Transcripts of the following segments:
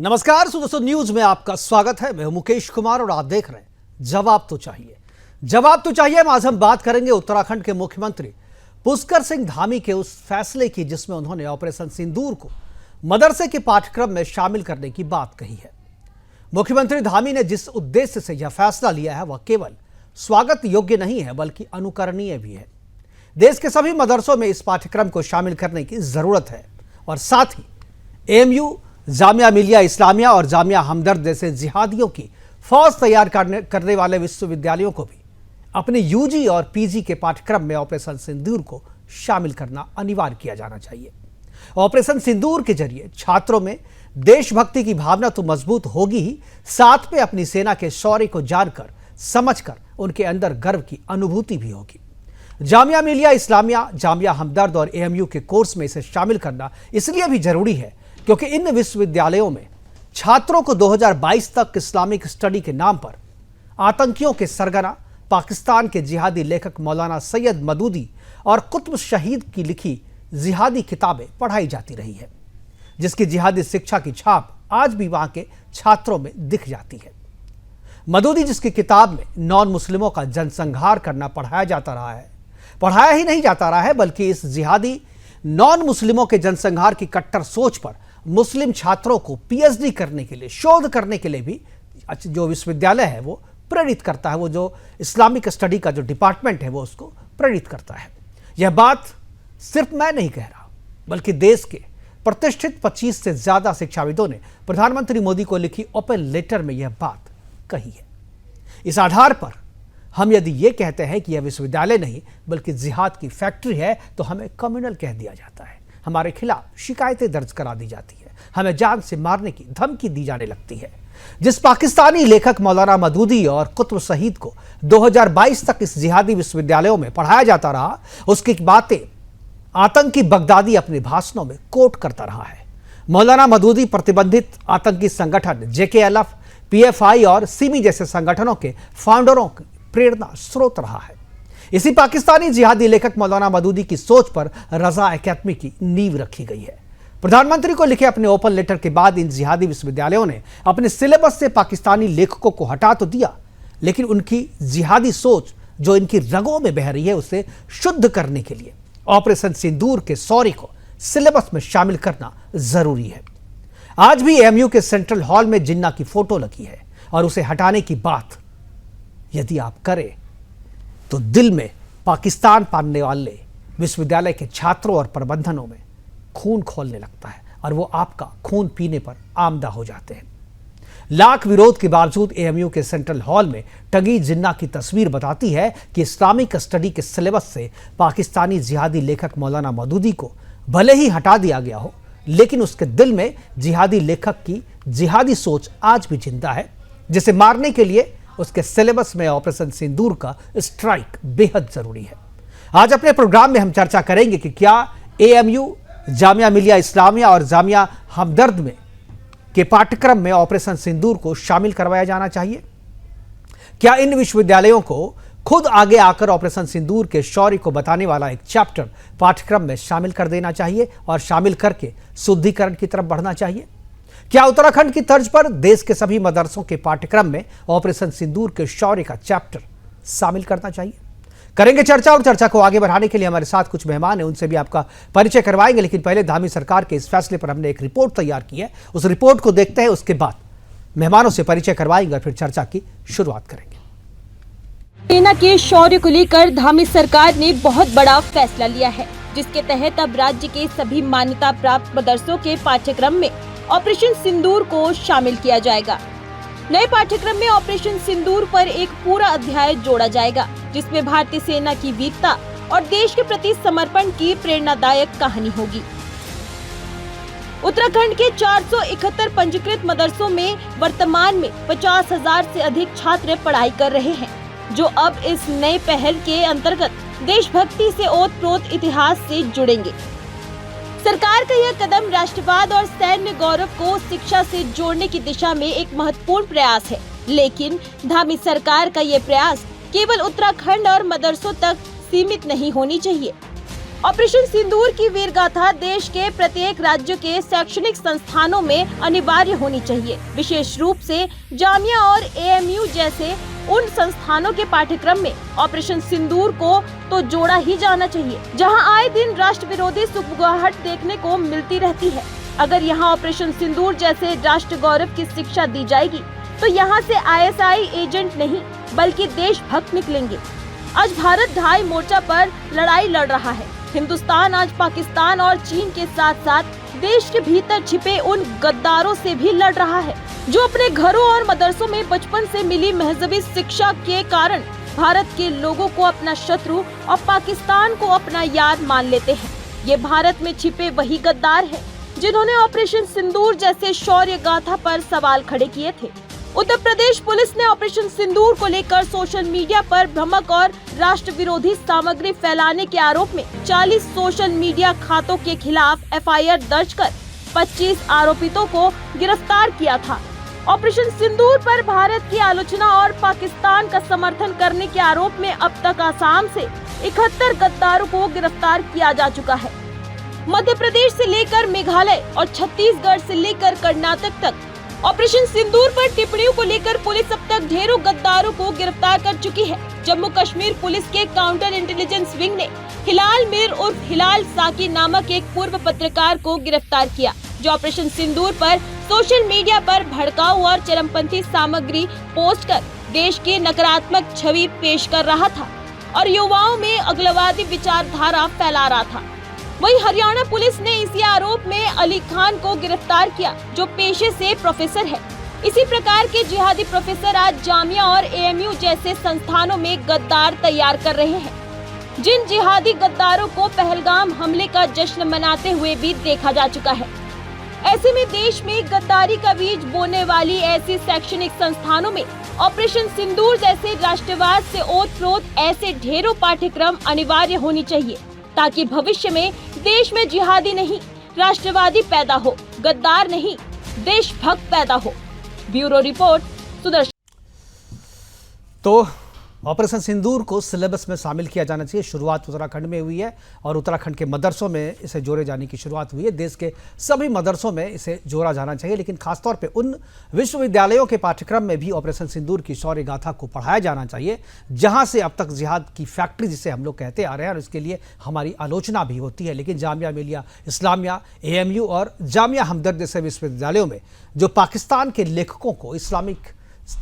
नमस्कार दोस्तों, न्यूज में आपका स्वागत है। मैं हूं मुकेश कुमार और आप देख रहे हैं जवाब तो चाहिए। जवाब तो चाहिए आज हम बात करेंगे उत्तराखंड के मुख्यमंत्री पुष्कर सिंह धामी के उस फैसले की जिसमें उन्होंने ऑपरेशन सिंदूर को मदरसे के पाठ्यक्रम में शामिल करने की बात कही है। मुख्यमंत्री धामी ने जिस उद्देश्य से यह फैसला लिया है वह केवल स्वागत योग्य नहीं है बल्कि अनुकरणीय भी है। देश के सभी मदरसों में इस पाठ्यक्रम को शामिल करने की जरूरत है और साथ ही एएमयू, जामिया मिलिया इस्लामिया और जामिया हमदर्द जैसे जिहादियों की फौज तैयार करने वाले विश्वविद्यालयों को भी अपने यूजी और पीजी के पाठ्यक्रम में ऑपरेशन सिंदूर को शामिल करना अनिवार्य किया जाना चाहिए। ऑपरेशन सिंदूर के जरिए छात्रों में देशभक्ति की भावना तो मजबूत होगी ही, साथ में अपनी सेना के शौर्य को जानकर समझकर उनके अंदर गर्व की अनुभूति भी होगी। जामिया मिलिया इस्लामिया, जामिया हमदर्द और एएमयू के कोर्स में इसे शामिल करना इसलिए भी जरूरी है क्योंकि इन विश्वविद्यालयों में छात्रों को 2022 तक इस्लामिक स्टडी के नाम पर आतंकियों के सरगना, पाकिस्तान के जिहादी लेखक मौलाना सैयद मदूदी और कुतुब शहीद की लिखी जिहादी किताबें पढ़ाई जाती रही है, जिसकी जिहादी शिक्षा की छाप आज भी वहां के छात्रों में दिख जाती है। मदूदी जिसकी किताब में नॉन मुस्लिमों का जनसंहार करना पढ़ाया ही नहीं जाता रहा है बल्कि इस जिहादी नॉन मुस्लिमों के जनसंहार की कट्टर सोच पर मुस्लिम छात्रों को पीएचडी करने के लिए, शोध करने के लिए भी जो विश्वविद्यालय है वो प्रेरित करता है। वो जो इस्लामिक स्टडी का जो डिपार्टमेंट है वो उसको प्रेरित करता है। यह बात सिर्फ मैं नहीं कह रहा बल्कि देश के प्रतिष्ठित 25 से ज्यादा शिक्षाविदों ने प्रधानमंत्री मोदी को लिखी ओपन लेटर में यह बात कही है। इस आधार पर हम यदि ये कहते हैं कि यह विश्वविद्यालय नहीं बल्कि जिहाद की फैक्ट्री है तो हमें कम्युनल कह दिया जाता है, हमारे खिलाफ शिकायतें दर्ज करा दी जाती है, हमें जान से मारने की धमकी दी जाने लगती है। जिस पाकिस्तानी लेखक मौलाना मदूदी और कुतुब शहीद को 2022 तक इस जिहादी विश्वविद्यालयों में पढ़ाया जाता रहा, उसकी बातें आतंकी बगदादी अपने भाषणों में कोट करता रहा है। मौलाना मदूदी प्रतिबंधित आतंकी संगठन जेकेएलएफ, पीएफआई और सिमी जैसे संगठनों के फाउंडरों की प्रेरणा स्रोत रहा है। इसी पाकिस्तानी जिहादी लेखक मौलाना मदूदी की सोच पर रजा एकेडमी की नींव रखी गई है। प्रधानमंत्री को लिखे अपने ओपन लेटर के बाद इन जिहादी विश्वविद्यालयों ने अपने सिलेबस से पाकिस्तानी लेखकों को हटा तो दिया, लेकिन उनकी जिहादी सोच जो इनकी रगों में बह रही है उसे शुद्ध करने के लिए ऑपरेशन सिंदूर के शौर्य को सिलेबस में शामिल करना जरूरी है। आज भी एएमयू के सेंट्रल हॉल में जिन्ना की फोटो लगी है और उसे हटाने की बात यदि आप करें तो दिल में पाकिस्तान पालने वाले विश्वविद्यालय के छात्रों और प्रबंधनों में खून खौलने लगता है और वो आपका खून पीने पर आमदा हो जाते हैं। लाख विरोध के बावजूद एएमयू के सेंट्रल हॉल में टंगी जिन्ना की तस्वीर बताती है कि इस्लामिक स्टडी के सिलेबस से पाकिस्तानी जिहादी लेखक मौलाना मदूदी को भले ही हटा दिया गया हो, लेकिन उसके दिल में जिहादी लेखक की जिहादी सोच आज भी जिंदा है, जिसे मारने के लिए उसके सिलेबस में ऑपरेशन सिंदूर का स्ट्राइक बेहद जरूरी है। आज अपने प्रोग्राम में हम चर्चा करेंगे कि क्या एएमयू, जामिया मिलिया इस्लामिया और जामिया हमदर्द में के पाठ्यक्रम में ऑपरेशन सिंदूर को शामिल करवाया जाना चाहिए। क्या इन विश्वविद्यालयों को खुद आगे आकर ऑपरेशन सिंदूर के शौर्य को बताने वाला एक चैप्टर पाठ्यक्रम में शामिल कर देना चाहिए और शामिल करके शुद्धिकरण की तरफ बढ़ना चाहिए। क्या उत्तराखंड की तर्ज पर देश के सभी मदरसों के पाठ्यक्रम में ऑपरेशन सिंदूर के शौर्य का चैप्टर शामिल करना चाहिए? करेंगे चर्चा और चर्चा को आगे बढ़ाने के लिए हमारे साथ कुछ मेहमान हैं, उनसे भी आपका परिचय करवाएंगे। लेकिन पहले धामी सरकार के इस फैसले पर हमने एक रिपोर्ट तैयार की है, उस रिपोर्ट को देखते हैं, उसके बाद मेहमानों से परिचय करवाएंगे और फिर चर्चा की शुरुआत करेंगे। सेना के शौर्य को लेकर धामी सरकार ने बहुत बड़ा फैसला लिया है, जिसके तहत अब राज्य के सभी मान्यता प्राप्त मदरसों के पाठ्यक्रम में ऑपरेशन सिंदूर को शामिल किया जाएगा। नए पाठ्यक्रम में ऑपरेशन सिंदूर पर एक पूरा अध्याय जोड़ा जाएगा, जिसमें भारतीय सेना की वीरता और देश के प्रति समर्पण की प्रेरणादायक कहानी होगी। उत्तराखंड के 471 पंजीकृत मदरसों में वर्तमान में 50,000 से अधिक छात्र पढ़ाई कर रहे हैं, जो अब इस नए पहल के अंतर्गत देशभक्ति से ओतप्रोत इतिहास से जुड़ेंगे। सरकार का यह कदम राष्ट्रवाद और सैन्य गौरव को शिक्षा से जोड़ने की दिशा में एक महत्वपूर्ण प्रयास है, लेकिन धामी सरकार का यह प्रयास केवल उत्तराखंड और मदरसों तक सीमित नहीं होनी चाहिए। ऑपरेशन सिंदूर की वीर गाथा देश के प्रत्येक राज्य के शैक्षणिक संस्थानों में अनिवार्य होनी चाहिए। विशेष रूप से जामिया और एएमयू जैसे उन संस्थानों के पाठ्यक्रम में ऑपरेशन सिंदूर को तो जोड़ा ही जाना चाहिए, जहां आए दिन राष्ट्र विरोधी सुगबुगाहट देखने को मिलती रहती है। अगर यहां ऑपरेशन सिंदूर जैसे राष्ट्र गौरव की शिक्षा दी जाएगी तो यहां से आईएसआई एजेंट नहीं बल्कि देशभक्त निकलेंगे। आज भारत ढाई मोर्चा पर लड़ाई लड़ रहा है। हिंदुस्तान आज पाकिस्तान और चीन के साथ साथ देश के भीतर छिपे उन गद्दारों से भी लड़ रहा है, जो अपने घरों और मदरसों में बचपन से मिली महजबी शिक्षा के कारण भारत के लोगों को अपना शत्रु और पाकिस्तान को अपना यार मान लेते हैं। ये भारत में छिपे वही गद्दार हैं, जिन्होंने ऑपरेशन सिंदूर जैसे शौर्य गाथा पर सवाल खड़े किए थे। उत्तर प्रदेश पुलिस ने ऑपरेशन सिंदूर को लेकर सोशल मीडिया पर भ्रामक और राष्ट्र विरोधी सामग्री फैलाने के आरोप में 40 सोशल मीडिया खातों के खिलाफ एफआईआर दर्ज कर 25 आरोपितों को गिरफ्तार किया था। ऑपरेशन सिंदूर पर भारत की आलोचना और पाकिस्तान का समर्थन करने के आरोप में अब तक आसाम से 71 गद्दारों को गिरफ्तार किया जा चुका है। मध्य प्रदेश से लेकर मेघालय और छत्तीसगढ़ से लेकर कर्नाटक तक ऑपरेशन सिंदूर पर टिप्पणियों को लेकर पुलिस अब तक ढेरों गद्दारों को गिरफ्तार कर चुकी है। जम्मू कश्मीर पुलिस के काउंटर इंटेलिजेंस विंग ने हिलाल मीर उर्फ हिलाल साकी नामक एक पूर्व पत्रकार को गिरफ्तार किया, जो ऑपरेशन सिंदूर पर सोशल मीडिया पर भड़काऊ और चरमपंथी सामग्री पोस्ट कर देश की नकारात्मक छवि पेश कर रहा था और युवाओं में अगलवादी विचारधारा फैला रहा था। वहीं हरियाणा पुलिस ने इसी आरोप में अली खान को गिरफ्तार किया, जो पेशे से प्रोफेसर है। इसी प्रकार के जिहादी प्रोफेसर आज जामिया और एएमयू जैसे संस्थानों में गद्दार तैयार कर रहे हैं, जिन जिहादी गद्दारों को पहलगाम हमले का जश्न मनाते हुए भी देखा जा चुका है। ऐसे में देश में गद्दारी का बीज बोने वाली ऐसी शैक्षणिक संस्थानों में ऑपरेशन सिंदूर जैसे राष्ट्रवाद से ओत-प्रोत ऐसे ढेरों पाठ्यक्रम अनिवार्य होनी चाहिए, ताकि भविष्य में देश में जिहादी नहीं राष्ट्रवादी पैदा हो, गद्दार नहीं देशभक्त पैदा हो। Bureau report Sudarshan. तो ऑपरेशन सिंदूर को सिलेबस में शामिल किया जाना चाहिए। शुरुआत उत्तराखंड में हुई है और उत्तराखंड के मदरसों में इसे जोड़े जाने की शुरुआत हुई है। देश के सभी मदरसों में इसे जोड़ा जाना चाहिए, लेकिन खासतौर पे उन विश्वविद्यालयों के पाठ्यक्रम में भी ऑपरेशन सिंदूर की शौर्य गाथा को पढ़ाया जाना चाहिए, जहां से अब तक जिहाद की फैक्ट्री जिसे हम लोग कहते आ रहे हैं और इसके लिए हमारी आलोचना भी होती है। लेकिन जामिया मिलिया इस्लामिया, एएमयू और जामिया हमदर्द जैसे विश्वविद्यालयों में जो पाकिस्तान के लेखकों को इस्लामिक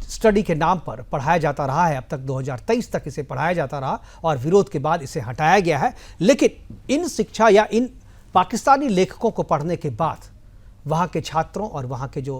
स्टडी के नाम पर पढ़ाया जाता रहा है, अब तक 2023 तक इसे पढ़ाया जाता रहा और विरोध के बाद इसे हटाया गया है। लेकिन इन शिक्षा या इन पाकिस्तानी लेखकों को पढ़ने के बाद वहाँ के छात्रों और वहाँ के जो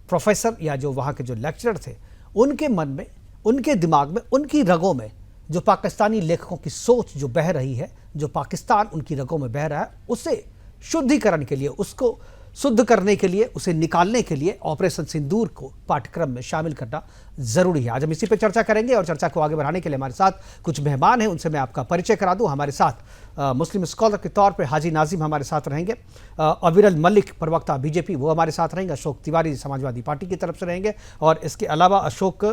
प्रोफेसर या जो वहाँ के जो लेक्चरर थे, उनके मन में, उनके दिमाग में, उनकी रगों में जो पाकिस्तानी लेखकों की सोच जो बह रही है, जो पाकिस्तान उनकी रगों में बह रहा है, उसे शुद्धिकरण के लिए, उसको शुद्ध करने के लिए, उसे निकालने के लिए ऑपरेशन सिंदूर को पाठ्यक्रम में शामिल करना जरूरी है। आज हम इसी पे चर्चा करेंगे और चर्चा को आगे बढ़ाने के लिए हमारे साथ कुछ मेहमान हैं, उनसे मैं आपका परिचय करा दूं। हमारे साथ मुस्लिम स्कॉलर के तौर पे हाजी नाजिम हमारे साथ रहेंगे, अविरल मलिक प्रवक्ता बीजेपी वो हमारे साथ रहेंगे, अशोक तिवारी समाजवादी पार्टी की तरफ से रहेंगे और इसके अलावा अशोक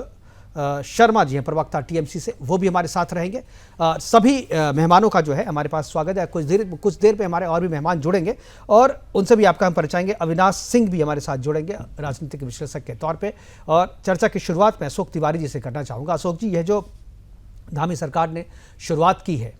शर्मा जी हैं प्रवक्ता टीएमसी से, वो भी हमारे साथ रहेंगे। सभी मेहमानों का जो है हमारे पास स्वागत है। कुछ देर पे हमारे और भी मेहमान जुड़ेंगे और उनसे भी आपका हम परिचय। अविनाश सिंह भी हमारे साथ जुड़ेंगे राजनीतिक विश्लेषक के तौर पे। और चर्चा की शुरुआत मैं अशोक तिवारी जी से करना चाहूँगा। अशोक जी, यह जो धामी सरकार ने शुरुआत की है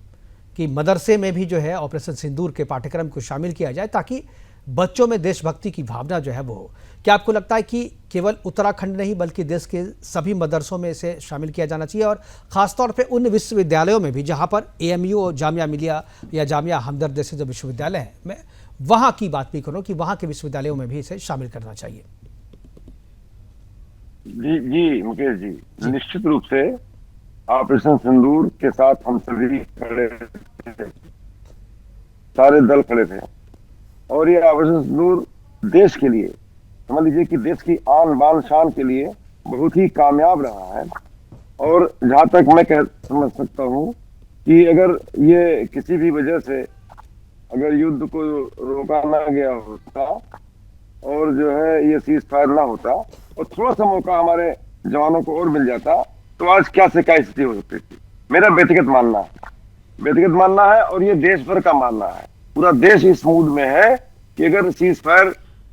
कि मदरसे में भी जो है ऑपरेशन सिंदूर के पाठ्यक्रम को शामिल किया जाए ताकि बच्चों में देशभक्ति की भावना जो है वो हो, क्या आपको लगता है कि केवल उत्तराखंड नहीं बल्कि देश के सभी मदरसों में इसे शामिल किया जाना चाहिए और ख़ासतौर पे उन विश्वविद्यालयों में भी जहां पर एएमयू और जामिया मिलिया या जामिया हमदर्द जैसे जो विश्वविद्यालय हैं, मैं वहां की बात भी करूं कि वहां के विश्वविद्यालयों में भी इसे शामिल करना चाहिए? जी मुकेश जी, निश्चित रूप से ऑपरेशन सिंदूर के साथ हम सभी खड़े थे, सारे दल खड़े थे और ये ऑपरेशन सिंदूर देश के लिए, समझ लीजिए कि देश की आन बान शान के लिए बहुत ही कामयाब रहा है। और जहां तक मैं समझ सकता हूं कि अगर ये किसी भी वजह से अगर युद्ध को रोका ना गया होता और जो है ये सीज फायर ना होता और थोड़ा सा मौका हमारे जवानों को और मिल जाता तो आज क्या से क्या स्थिति हो सकती थी, मेरा व्यक्तिगत मानना है। व्यक्तिगत मानना है और ये देश भर का मानना है। पूरा देश इस मूड में है कि अगर सीज फायर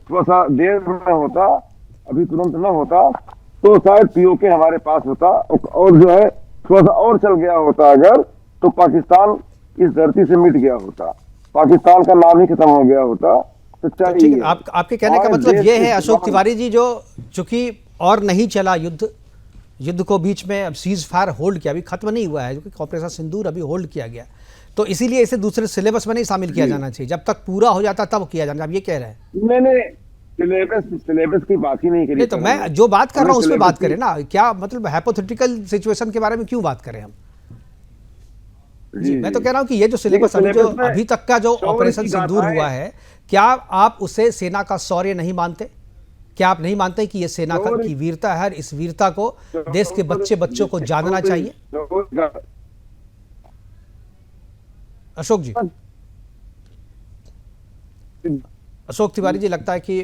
थोड़ा सा देर में होता, अभी तुरंत न होता, तो शायद पीओके हमारे पास होता और जो है थोड़ा सा और चल गया होता अगर, तो पाकिस्तान इस धरती से मिट गया होता, पाकिस्तान का नाम ही खत्म हो गया होता। ठीक है, आपके कहने का मतलब ये है अशोक तिवारी जी, जो चूंकि और नहीं चला युद्ध को बीच में अब सीज फायर होल्ड किया, अभी खत्म नहीं हुआ है, क्योंकि ऑपरेशन सिंदूर अभी होल्ड किया गया, तो इसीलिए इसे दूसरे सिलेबस में नहीं शामिल किया जाना चाहिए, जब तक पूरा हो जाता तब किया जाना। आप ये कह रहे हैं? मैंने सिलेबस की बात ही नहीं करी। नहीं, तो मैं जो बात कर रहा हूँ उसमें बात करें ना, क्या मतलब हाइपोथेटिकल सिचुएशन के बारे में क्यों बात करें हम? जी, मैं तो कह रहा हूँ कि ये जो सिलेबस अभी तक का जो ऑपरेशन सिंदूर हुआ है, क्या आप उसे सेना का शौर्य नहीं मानते? क्या आप नहीं मानते कि ये सेना की वीरता है, इस वीरता को देश के बच्चों को जानना चाहिए? अशोक जी, अशोक तिवारी जी, लगता है कि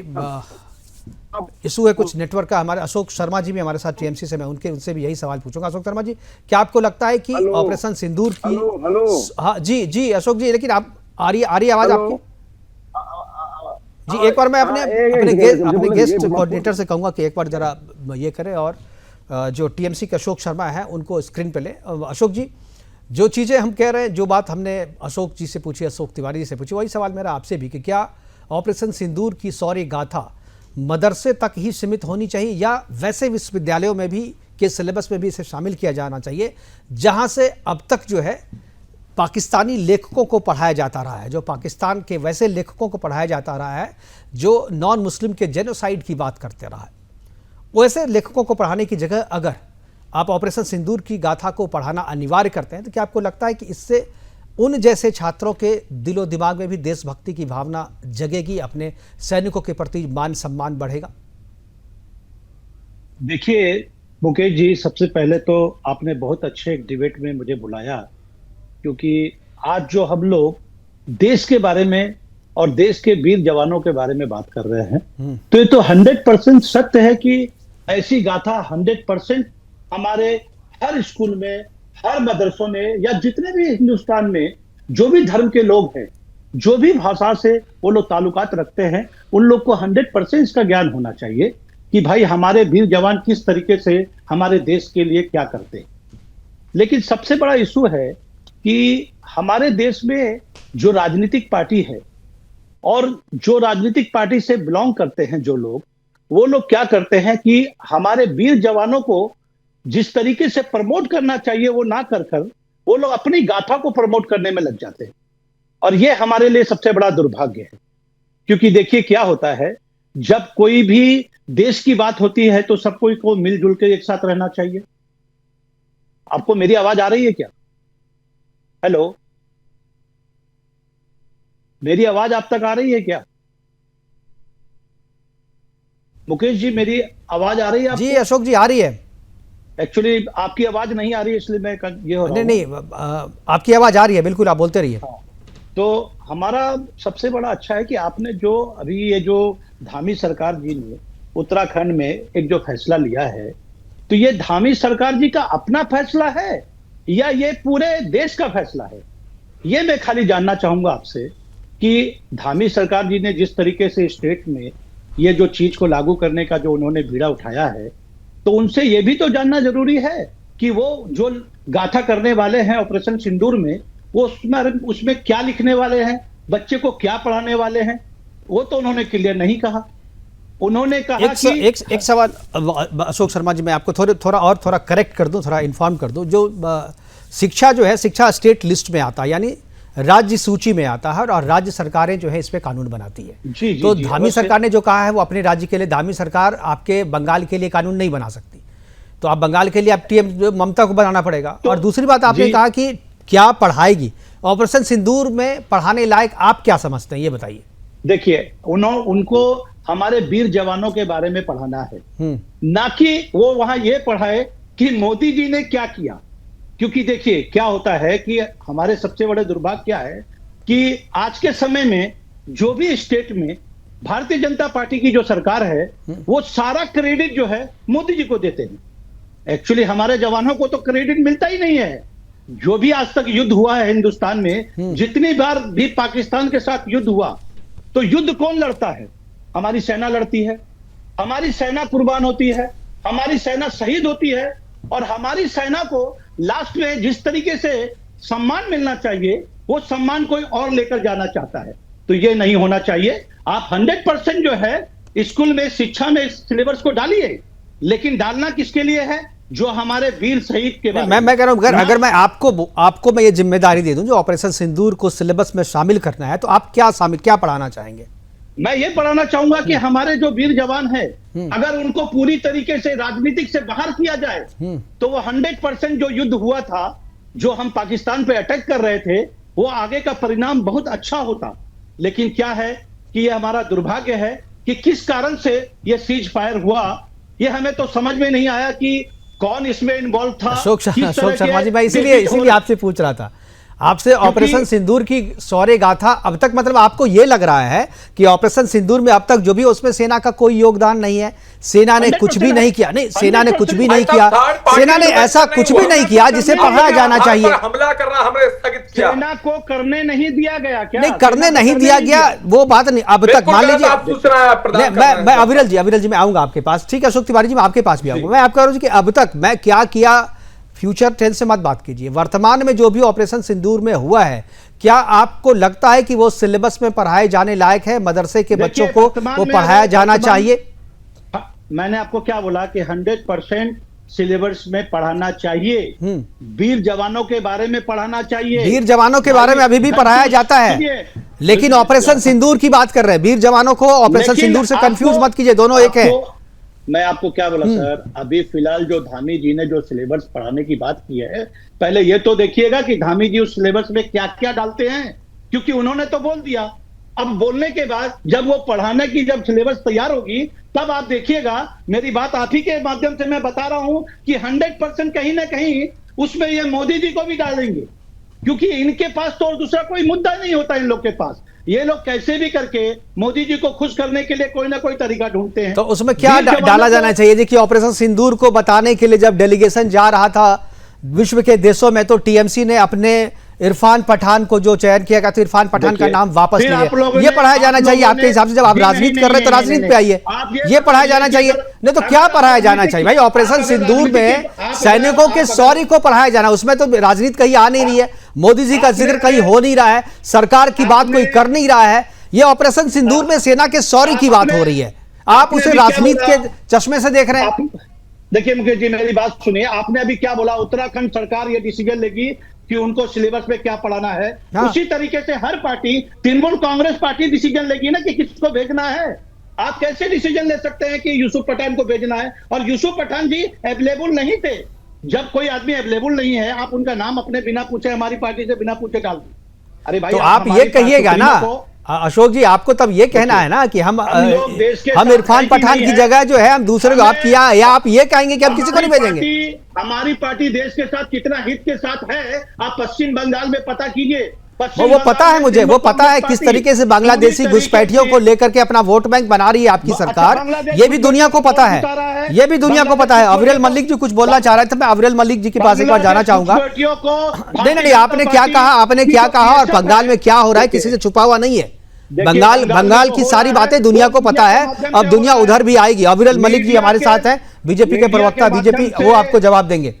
इशू है कुछ नेटवर्क का। हमारे अशोक शर्मा जी भी हमारे साथ टीएमसी से, मैं उनसे भी यही सवाल पूछूंगा। अशोक शर्मा जी, क्या आपको लगता है कि ऑपरेशन सिंदूर की हाँ जी अशोक जी, लेकिन आप आ रही आवाज आपकी? जी, एक बार मैं अपने गेस्ट कोऑर्डिनेटर से कहूंगा कि एक बार जरा ये करें, और जो टीएमसी के अशोक शर्मा है उनको स्क्रीन पे ले। अशोक जी, जो चीज़ें हम कह रहे हैं, जो बात हमने अशोक जी से पूछी, अशोक तिवारी जी से पूछी, वही सवाल मेरा आपसे भी कि क्या ऑपरेशन सिंदूर की शौर्य गाथा मदरसे तक ही सीमित होनी चाहिए, या वैसे विश्वविद्यालयों में भी के सिलेबस में भी इसे शामिल किया जाना चाहिए, जहां से अब तक जो है पाकिस्तानी लेखकों को पढ़ाया जाता रहा है, जो पाकिस्तान के वैसे लेखकों को पढ़ाया जाता रहा है जो नॉन मुस्लिम के जेनोसाइड की बात करते रहा है, वैसे लेखकों को पढ़ाने की जगह अगर आप ऑपरेशन सिंदूर की गाथा को पढ़ाना अनिवार्य करते हैं, तो क्या आपको लगता है कि इससे उन जैसे छात्रों के दिलो दिमाग में भी देशभक्ति की भावना जगेगी, अपने सैनिकों के प्रति मान सम्मान बढ़ेगा? देखिए मुकेश जी, सबसे पहले तो आपने बहुत अच्छे एक डिबेट में मुझे बुलाया, क्योंकि आज जो हम लोग देश के बारे में और देश के वीर जवानों के बारे में बात कर रहे हैं, तो ये तो 100% सत्य है कि ऐसी गाथा 100% हमारे हर स्कूल में, हर मदरसों में, या जितने भी हिंदुस्तान में जो भी धर्म के लोग हैं, जो भी भाषा से वो लोग ताल्लुकात रखते हैं, उन लोग को 100% इसका ज्ञान होना चाहिए कि भाई हमारे वीर जवान किस तरीके से हमारे देश के लिए क्या करते हैं। लेकिन सबसे बड़ा इशू है कि हमारे देश में जो राजनीतिक पार्टी है और जो राजनीतिक पार्टी से बिलोंग करते हैं जो लोग, वो लोग क्या करते हैं कि हमारे वीर जवानों को जिस तरीके से प्रमोट करना चाहिए वो ना कर वो लोग अपनी गाथा को प्रमोट करने में लग जाते हैं, और ये हमारे लिए सबसे बड़ा दुर्भाग्य है। क्योंकि देखिए क्या होता है, जब कोई भी देश की बात होती है तो सब कोई को मिलजुल के एक साथ रहना चाहिए। आपको मेरी आवाज आ रही है क्या? हेलो, मेरी आवाज आप तक आ रही है क्या? मुकेश जी, मेरी आवाज आ रही है आपको? जी अशोक जी, आ रही है। एक्चुअली आपकी आवाज नहीं आ रही है, इसलिए मैं ये हो रहा हूं। नहीं, आपकी आवाज आ रही है, बिल्कुल आप बोलते रहिए। हाँ, तो हमारा सबसे बड़ा अच्छा है कि आपने जो अभी ये जो धामी सरकार जी ने उत्तराखंड में एक जो फैसला लिया है, तो ये धामी सरकार जी का अपना फैसला है या ये पूरे देश का फैसला है? ये मैं खाली जानना चाहूंगा आपसे कि धामी सरकार जी ने जिस तरीके से स्टेट में ये जो चीज को लागू करने का जो उन्होंने बीड़ा उठाया है, तो उनसे ये भी तो जानना जरूरी है कि वो जो गाथा करने वाले हैं ऑपरेशन सिंदूर में, वो उसमें क्या लिखने वाले हैं, बच्चे को क्या पढ़ाने वाले हैं, वो तो उन्होंने क्लियर नहीं कहा। उन्होंने कहा एक सवाल अशोक शर्मा जी, मैं आपको थोड़ा करेक्ट कर दूं, थोड़ा इन्फॉर्म कर दूं। जो शिक्षा जो है, शिक्षा स्टेट लिस्ट में आता है, यानी राज्य सूची में आता है, और राज्य सरकारें जो है इस पे कानून बनाती है। तो धामी सरकार ने जो कहा है वो अपने राज्य के लिए, धामी सरकार आपके बंगाल के लिए कानून नहीं बना सकती, तो आप बंगाल के लिए आप टीएम ममता को बनाना पड़ेगा। और दूसरी बात आपने कहा कि क्या पढ़ाएगी ऑपरेशन सिंदूर में, पढ़ाने लायक आप क्या समझते हैं, ये बताइए। देखिए, उनको हमारे वीर जवानों के बारे में पढ़ाना है, ना कि वो वहां ये पढ़ाए कि मोदी जी ने क्या किया। क्योंकि देखिए क्या होता है कि हमारे सबसे बड़े दुर्भाग्य क्या है कि आज के समय में जो भी स्टेट में भारतीय जनता पार्टी की जो सरकार है, वो सारा क्रेडिट जो है मोदी जी को देते हैं। एक्चुअली हमारे जवानों को तो क्रेडिट मिलता ही नहीं है। जो भी आज तक युद्ध हुआ है हिंदुस्तान में, जितनी बार भी पाकिस्तान के साथ युद्ध हुआ, तो युद्ध कौन लड़ता है? हमारी सेना लड़ती है, हमारी सेना कुर्बान होती है, हमारी सेना शहीद होती है, और हमारी सेना को लास्ट में जिस तरीके से सम्मान मिलना चाहिए वो सम्मान कोई और लेकर जाना चाहता है। तो ये नहीं होना चाहिए। आप 100% जो है स्कूल में, शिक्षा में सिलेबस को डालिए, लेकिन डालना किसके लिए है? जो हमारे वीर शहीद के बारे मैं कह रहा हूं, अगर मैं आपको मैं ये जिम्मेदारी दे दूं जो ऑपरेशन सिंदूर को सिलेबस में शामिल करना है, तो आप क्या पढ़ाना चाहेंगे? मैं ये पढ़ाना चाहूंगा कि हमारे जो वीर जवान है, अगर उनको पूरी तरीके से राजनीतिक से बाहर किया जाए, तो वो 100% जो युद्ध हुआ था, जो हम पाकिस्तान पे अटैक कर रहे थे, वो आगे का परिणाम बहुत अच्छा होता। लेकिन क्या है कि ये हमारा दुर्भाग्य है कि किस कारण से ये सीज फायर हुआ, ये हमें तो समझ में नहीं आया कि कौन इसमें इन्वॉल्व था। अशोक शर्मा जी, मैं इसीलिए आपसे पूछ रहा था, आपसे ऑपरेशन सिंदूर की शौर्य गाथा अब तक, मतलब आपको ये लग रहा है कि ऑपरेशन सिंदूर में अब तक जो भी उसमें सेना का कोई योगदान नहीं है, सेना ने कुछ भी नहीं किया? नहीं, सेना ने कुछ भी नहीं किया, सेना ने ऐसा कुछ भी नहीं किया जिसे पढ़ाया जाना चाहिए। हमला करना हमने स्थगित किया, सेना को करने नहीं दिया गया क्या? नहीं, करने नहीं दिया गया वो बात नहीं अब तक। मान लीजिए, मैं अविरल जी मैं आऊंगा आपके पास, ठीक है अशोक तिवारी जी, मैं आपके पास भी आऊंगा। मैं आपको कह रहा हूं कि अब तक मैं क्या किया, फ्यूचर टेंस से मत बात कीजिए, वर्तमान में जो भी ऑपरेशन सिंदूर में हुआ है, क्या आपको लगता है कि वो सिलेबस में पढ़ाए जाने लायक है? मदरसे के बच्चों को वो पढ़ाया जाना चाहिए? मैंने आपको क्या बोला कि 100% सिलेबस में पढ़ाना चाहिए, वीर जवानों के बारे में पढ़ाना चाहिए। वीर जवानों के बारे में अभी भी पढ़ाया जाता है, लेकिन ऑपरेशन सिंदूर की बात कर रहे हैं। वीर जवानों को ऑपरेशन सिंदूर से कंफ्यूज मत कीजिए, दोनों एक है। मैं आपको क्या बोला सर, अभी फिलहाल जो धामी जी ने जो सिलेबस पढ़ाने की बात की है, पहले ये तो देखिएगा कि धामी जी उस सिलेबस में क्या क्या डालते हैं, क्योंकि उन्होंने तो बोल दिया। अब बोलने के बाद जब वो पढ़ाने की जब सिलेबस तैयार होगी, तब आप देखिएगा। मेरी बात आप ही के माध्यम से मैं बता रहा हूं कि 100% कहीं ना कहीं उसमें ये मोदी जी को भी डालेंगे, क्योंकि इनके पास तो और दूसरा कोई मुद्दा नहीं होता इन लोग के पास। ये लोग कैसे भी करके मोदी जी को खुश करने के लिए कोई ना कोई तरीका ढूंढते हैं। तो उसमें क्या डाला जाना चाहिए जी? कि ऑपरेशन सिंदूर को बताने के लिए जब डेलीगेशन जा रहा था विश्व के देशों में, तो टीएमसी ने अपने इरफान पठान को जो चयन किया गया, तो इरफान पठान का नाम वापस लिया। ये पढ़ाया जाना चाहिए आपके हिसाब से? जब आप राजनीति कर रहे हैं तो राजनीति पे आइए, ये पढ़ाया जाना चाहिए। नहीं तो क्या पढ़ाया जाना चाहिए भाई? ऑपरेशन सिंदूर में सैनिकों के शौर्य को पढ़ाया जाना, उसमें तो राजनीति कहीं आ नहीं रही है, मोदी जी का जिक्र कहीं हो नहीं रहा है, सरकार की बात कोई कर नहीं रहा है। ये ऑपरेशन सिंदूर में सेना के शौर्य की बात हो रही है, आप उसे राजनीति के चश्मे से देख रहे हैं। देखिए मुकेश जी, मेरी बात सुनिए, आपने अभी क्या बोला, उत्तराखंड सरकार ये डिसीजन लेगी कि उनको सिलेबस में क्या पढ़ाना है। हाँ। उसी तरीके से हर party, Trinamool Congress party decision लेगी ना कि किसको भेजना है। आप कैसे डिसीजन ले सकते हैं कि यूसुफ पठान को भेजना है? और यूसुफ पठान जी अवेलेबल नहीं थे। जब कोई आदमी अवेलेबल नहीं है, आप उनका नाम अपने बिना पूछे, हमारी पार्टी से बिना पूछे डाल दी। अरे भाई, तो आप ये कहिएगा ना अशोक जी, आपको तब ये कहना है ना कि हम इरफान पठान की जगह जो है हम दूसरे को आप किया, या आप ये कहेंगे कि हम किसी को नहीं भेजेंगे? हमारी पार्टी देश के साथ कितना हित के साथ है, आप पश्चिम बंगाल में पता कीजिए। वो पता है मुझे, वो पता है किस तरीके से बांग्लादेशी घुसपैठियों को लेकर के अपना वोट बैंक बना रही है आपकी सरकार। ये भी दुनिया को पता है, ये भी दुनिया को पता है। अविरल मलिक जी कुछ बोलना चाह रहे थे, मैं अविरल मलिक जी के पास एक बार जाना चाहूंगा। नहीं, आपने क्या कहा, आपने क्या कहा और बंगाल में क्या हो रहा है किसी से छुपा हुआ नहीं है। बंगाल की सारी बातें दुनिया को पता है, अब दुनिया उधर भी आएगी। अविरल मलिक जी हमारे साथ हैं, बीजेपी के प्रवक्ता, बीजेपी, वो आपको जवाब देंगे।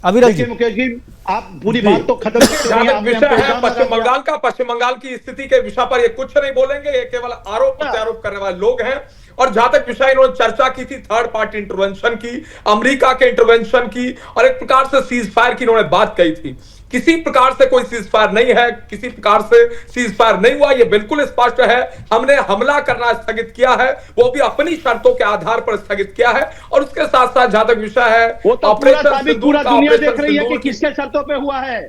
अविरल जी, मुकेश जी, आप पूरी बात तो खत्म विषय है पश्चिम बंगाल का। पश्चिम बंगाल की स्थिति के विषय पर ये कुछ नहीं बोलेंगे, ये केवल आरोप प्रत्यारोप करने वाले लोग हैं। और जहां तक विषय इन्होंने चर्चा की थी थर्ड पार्टी इंटरवेंशन की, अमेरिका के इंटरवेंशन की, और एक प्रकार से सीज फायर की इन्होंने बात कही थी। किसी प्रकार से कोई सीज फायर नहीं है, किसी प्रकार से सीज फायर नहीं हुआ, ये बिल्कुल स्पष्ट है। हमने हमला करना स्थगित किया है, वो भी अपनी शर्तों के आधार पर स्थगित किया है। और उसके साथ साथ जहां तक विषय है, वो तो पूरा दुनिया देख रही है कि किसके शर्तों पे हुआ है,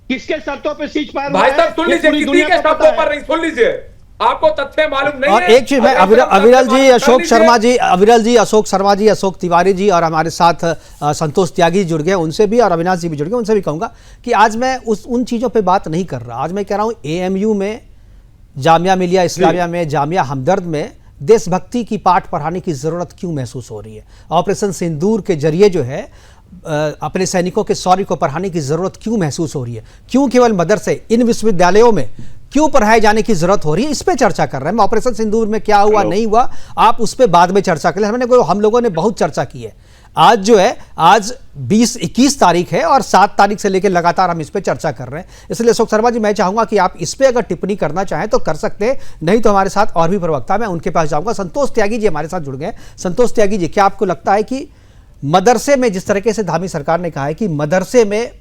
किसके शर्तों पे सीज फायर। भाई साहब सुन लीजिए, किसी के शर्तों पर नहीं, सुन लीजिए, आपको तथ्य मालूम नहीं और है। एक चीज मैं अविरल जी, अशोक शर्मा जी, अविरल जी, अशोक शर्मा जी, अशोक तिवारी जी और हमारे साथ संतोष त्यागी जुड़ गए, उनसे भी, और अविनाश जी भी जुड़ गए, उनसे भी कहूंगा कि आज मैं उन चीज़ों पे बात नहीं कर रहा। आज मैं कह रहा हूँ AMU में, जामिया मिलिया इस्लामिया में, जामिया हमदर्द में देशभक्ति की पाठ पढ़ाने की ज़रूरत क्यों महसूस हो रही है? ऑपरेशन सिंदूर के जरिए जो है अपने सैनिकों के शौर्य को पढ़ाने की जरूरत क्यों महसूस हो रही है, क्यों केवल मदरसे, इन विश्वविद्यालयों में क्यों पढ़ाए जाने की जरूरत हो रही है, इस पे चर्चा कर रहे हैं। ऑपरेशन सिंदूर में क्या हुआ नहीं हुआ आप उस पर बाद में चर्चा करें। हम लोगों ने बहुत चर्चा की है। आज जो है, आज 20-21 तारीख है और 7 तारीख से लेकर लगातार हम इस पे चर्चा कर रहे हैं। इसलिए अशोक शर्मा जी, मैं चाहूंगा कि आप इस पे अगर टिप्पणी करना चाहें तो कर सकते हैं, नहीं तो हमारे साथ और भी प्रवक्ता, मैं उनके पास जाऊंगा। संतोष त्यागी जी हमारे साथ जुड़ गए। संतोष त्यागी जी, क्या आपको लगता है कि मदरसे में, जिस तरीके से धामी सरकार ने कहा है कि मदरसे में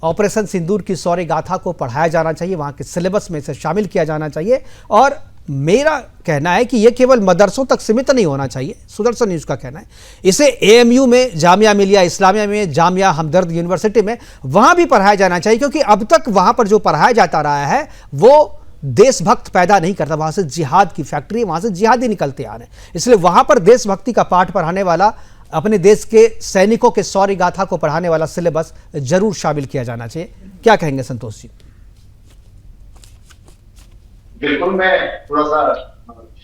ऑपरेशन सिंदूर की शौर्य गाथा को पढ़ाया जाना चाहिए, वहां के सिलेबस में से शामिल किया जाना चाहिए, और मेरा कहना है कि यह केवल मदरसों तक सीमित नहीं होना चाहिए, सुदर्शन न्यूज का कहना है, इसे एएमयू में, जामिया मिलिया इस्लामिया में, जामिया हमदर्द यूनिवर्सिटी में, वहां भी पढ़ाया जाना चाहिए, क्योंकि अब तक वहां पर जो पढ़ाया जाता रहा है वो देशभक्त पैदा नहीं करता। वहां से जिहाद की फैक्ट्री, वहां से जिहादी निकलते आ रहे हैं। इसलिए वहां पर देशभक्ति का पाठ पढ़ाने वाला, अपने देश के सैनिकों के शौर्य गाथा को पढ़ाने वाला सिलेबस जरूर शामिल किया जाना चाहिए। क्या कहेंगे संतोष जी? बिल्कुल, मैं थोड़ा सा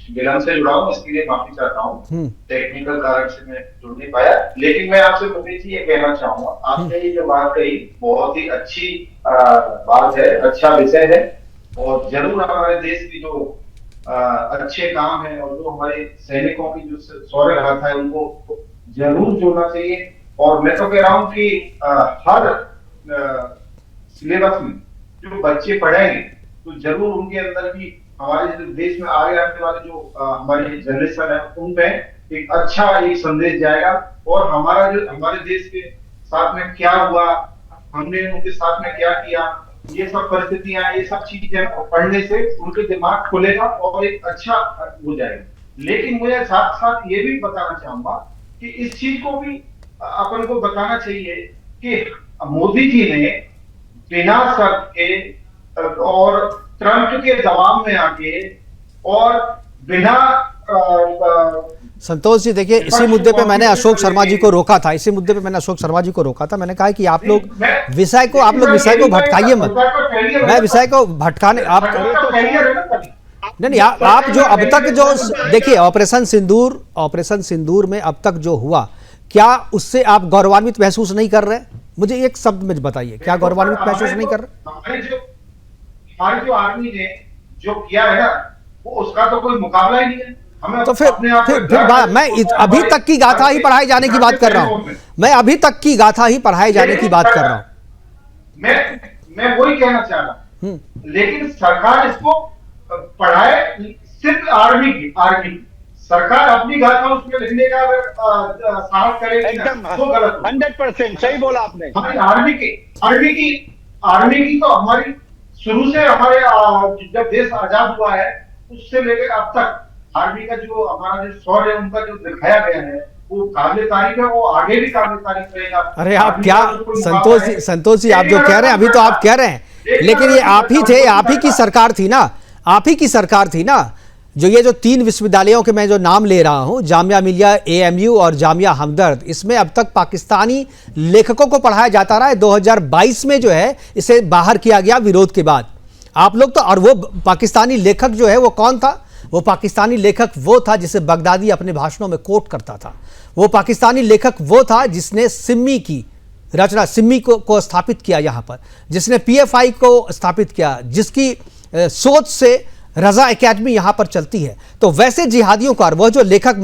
विलंब से जुड़ा हूँ, इसके लिए माफी चाहता हूँ। टेक्निकल कारण से मैं जुड़ नहीं पाया, लेकिन मैं आपसे मुकेश जी ये कहना चाहूंगा, आपने ये जो बात कही बहुत ही अच्छी बात है, अच्छा विषय है, और जरूर हमारे देश की जो अच्छे काम है और जो हमारे सैनिकों की जो शौर्य गाथा है उनको जरूर जोड़ना चाहिए। और मैं तो कह रहा हूँ कि हर सिलेबस में जो बच्चे पढ़ेंगे तो जरूर उनके अंदर भी हमारे देश में आगे आने वाले जो हमारे जनरेशन है उन पे एक अच्छा एक संदेश जाएगा, और हमारा जो हमारे देश के साथ में क्या हुआ, हमने उनके साथ में क्या किया, ये सब परिस्थितियां, ये सब चीजें पढ़ने से उनके दिमाग खुलेगा और एक अच्छा हो जाएगा। लेकिन मुझे साथ साथ ये भी बताना चाहूंगा कि इस चीज को भी अपन को बताना चाहिए कि मोदी जी ने बिना शर्त के और ट्रंप के दबाव में आके और बिना संतोष जी, देखिए, इसी मुद्दे पे मैंने अशोक शर्मा जी को रोका था, मैंने कहा कि आप लोग विषय को भटकाइए मत। मैं विषय को भटकाने आप नहीं, आप जो अब तक जो देखिए ऑपरेशन सिंदूर में अब तक जो हुआ, क्या उससे आप गौरवान्वित महसूस नहीं कर रहे? मुझे एक शब्द में बताइए, क्या गौरवान्वित महसूस नहीं कर रहे? हमारी जो आर्मी ने जो किया है ना, वो उसका तो कोई मुकाबला ही नहीं है। हमें तो फिर मैं अभी तक की गाथा ही पढ़ाए जाने की बात कर रहा हूं। मैं अभी तक की गाथा ही पढ़ाए जाने की बात कर रहा हूं। मैं वही कहना चाह रहा हूं, लेकिन सरकार इसको पढ़ाए सिर्फ आर्मी सरकार अपनी गाथा उसमें लिखने का अगर साहस करेगी तो गलत 100% सही बोला आपने। आर्मी की तो हमारी शुरू से हमारे जब देश आजाद हुआ है उससे लेकर अब तक आर्मी का जो हमारा जो शौर्य है उनका जो दिखाया गया है वो काबिल तारीफ है, वो आगे भी काबिल तारीफ रहेगा। अरे आप क्या संतोष जी आप जो कह रहे हैं, अभी तो आप कह रहे हैं, लेकिन ये आप ही थे, आप ही की सरकार थी ना जो ये जो 3 विश्वविद्यालयों के मैं जो नाम ले रहा हूं, जामिया मिलिया, एएमयू और जामिया हमदर्द, इसमें अब तक पाकिस्तानी लेखकों को पढ़ाया जाता रहा है। 2022 में जो है इसे बाहर किया गया विरोध के बाद। आप लोग तो, और वो पाकिस्तानी लेखक जो है वो कौन था? वो पाकिस्तानी लेखक वो था जिसे बगदादी अपने भाषणों में कोट करता था। वो पाकिस्तानी लेखक वो था जिसने सिम्मी की रचना, सिम्मी को स्थापित किया यहाँ पर, जिसने पीएफआई को स्थापित किया, जिसकी सोच से रजा एकेडमी यहां पर चलती है। तो वैसे जिहादियों का, वह जो लेखक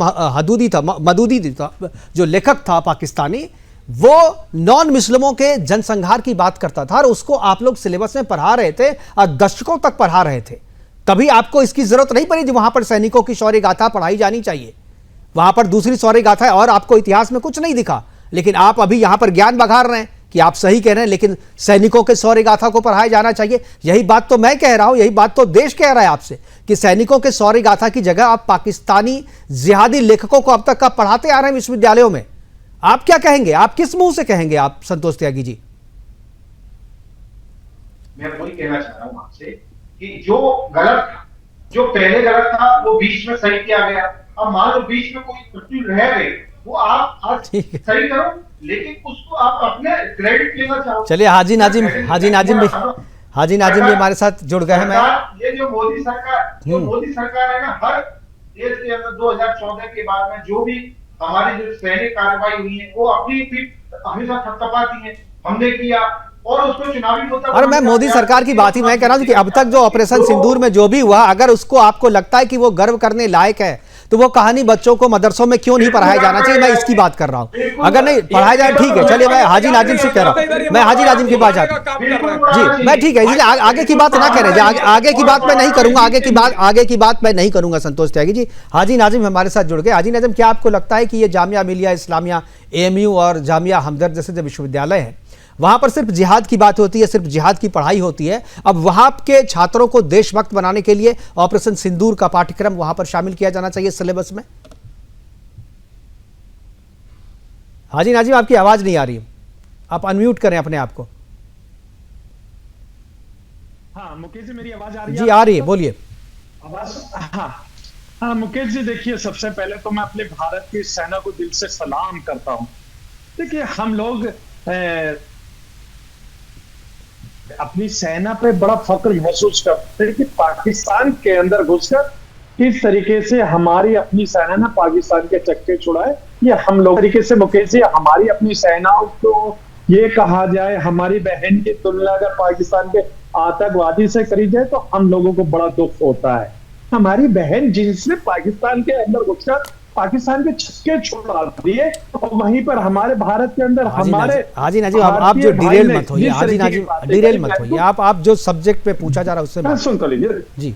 मदूदी था, जो लेखक था पाकिस्तानी, वो नॉन मुस्लिमों के जनसंहार की बात करता था और उसको आप लोग सिलेबस में पढ़ा रहे थे और दशकों तक पढ़ा रहे थे। कभी आपको इसकी जरूरत नहीं पड़ी, वहां पर सैनिकों की शौर्य गाथा पढ़ाई जानी चाहिए। वहां पर दूसरी शौर्य गाथा है और आपको इतिहास में कुछ नहीं दिखा, लेकिन आप अभी यहां पर ज्ञान बघार रहे हैं कि आप सही कह रहे हैं, लेकिन सैनिकों के शौर्य गाथा को पढ़ाया जाना चाहिए। यही बात तो मैं कह रहा हूं, यही बात तो देश कह रहा है आपसे कि सैनिकों के शौर्य गाथा की जगह आप पाकिस्तानी जिहादी लेखकों को अब तक का पढ़ाते आ रहे हैं विश्वविद्यालयों में। आप क्या कहेंगे? आप किस मुंह से कहेंगे आप, संतोष त्यागी जी? मैं वही कहना चाह रहा हूं आपसे कि जो गलत था, जो पहले गलत था, वो बीच में सही किया गया। अब मान लो बीच में कोई त्रुटि रह गई, वो आप आज सही करो, लेकिन उसको आप अपने क्रेडिट लेना चाहो। चलिए, हाजी नाजिम भी हमारे साथ जुड़ गए हैं। ये जो मोदी सरकार है ना, हर देश के अंदर 2014 के बाद में जो भी हमारी जो सैनिक कार्रवाई हुई है वो अपनी भी हमेशा थपथपाती है, हमने किया और उसको चुनावी मुद्दा। और मैं मोदी सरकार की बात ही मैं कह रहा हूं कि अब तक जो ऑपरेशन सिंदूर में जो भी हुआ, अगर उसको आपको लगता है कि वो गर्व करने लायक है तो वो कहानी बच्चों को मदरसों में क्यों नहीं पढ़ाया जाना चाहिए, मैं इसकी बात कर रहा हूं। अगर नहीं पढ़ाया जाए ठीक है, चलिए मैं हाजी नाजिम से कह रहा हूं, मैं हाजी नाजिम की बात आता हूं जी, मैं ठीक है, इसलिए आगे की बात ना करें, आगे की बात मैं नहीं करूंगा, आगे की बात मैं नहीं करूंगा। संतोष त्यागी जी, हाजी नाजिम हमारे साथ जुड़ गए। हाजी नाजिम, क्या आपको लगता है कि ये जामिया मिलिया इस्लामिया, AMU और जामिया हमदर्द जैसे जो विश्वविद्यालय हैं, वहां पर सिर्फ जिहाद की बात होती है, सिर्फ जिहाद की पढ़ाई होती है, अब वहां के छात्रों को देशभक्त बनाने के लिए ऑपरेशन सिंदूर का पाठ्यक्रम वहां पर शामिल किया जाना चाहिए सिलेबस में? हाजी नाजिम, आपकी आवाज नहीं आ रही, आप अनम्यूट करें अपने आप को। हाँ मुकेश जी, मेरी आवाज आ रही है? जी आ रही है, बोलिए। आवाज हाँ मुकेश जी, देखिए सबसे पहले तो मैं अपने भारत की सेना को दिल से सलाम करता हूँ। देखिए हम लोग अपनी सेना पे बड़ा फख्र महसूस करते हैं कि पाकिस्तान के अंदर घुसकर किस तरीके से हमारी अपनी सेना ने पाकिस्तान के चक्के छुड़ाए। ये हम लोग तरीके से मुकेश जी, हमारी अपनी सेनाओं को ये कहा जाए हमारी बहन की तुलना अगर पाकिस्तान के आतंकवादी से करी जाए तो हम लोगों को बड़ा दुख होता है। हमारी बहन जिसने पाकिस्तान के अंदर घुसकर पाकिस्तान के छक्के छुड़ा दिए और वहीं पर हमारे भारत के अंदर हमारे हाजी नाजिम, आप जो डिरेल मत होइए, हाजी नाजिम डिरेल मत होइए, आप जो सब्जेक्ट पे पूछा जा रहा है उससे सुन तो लीजिए जी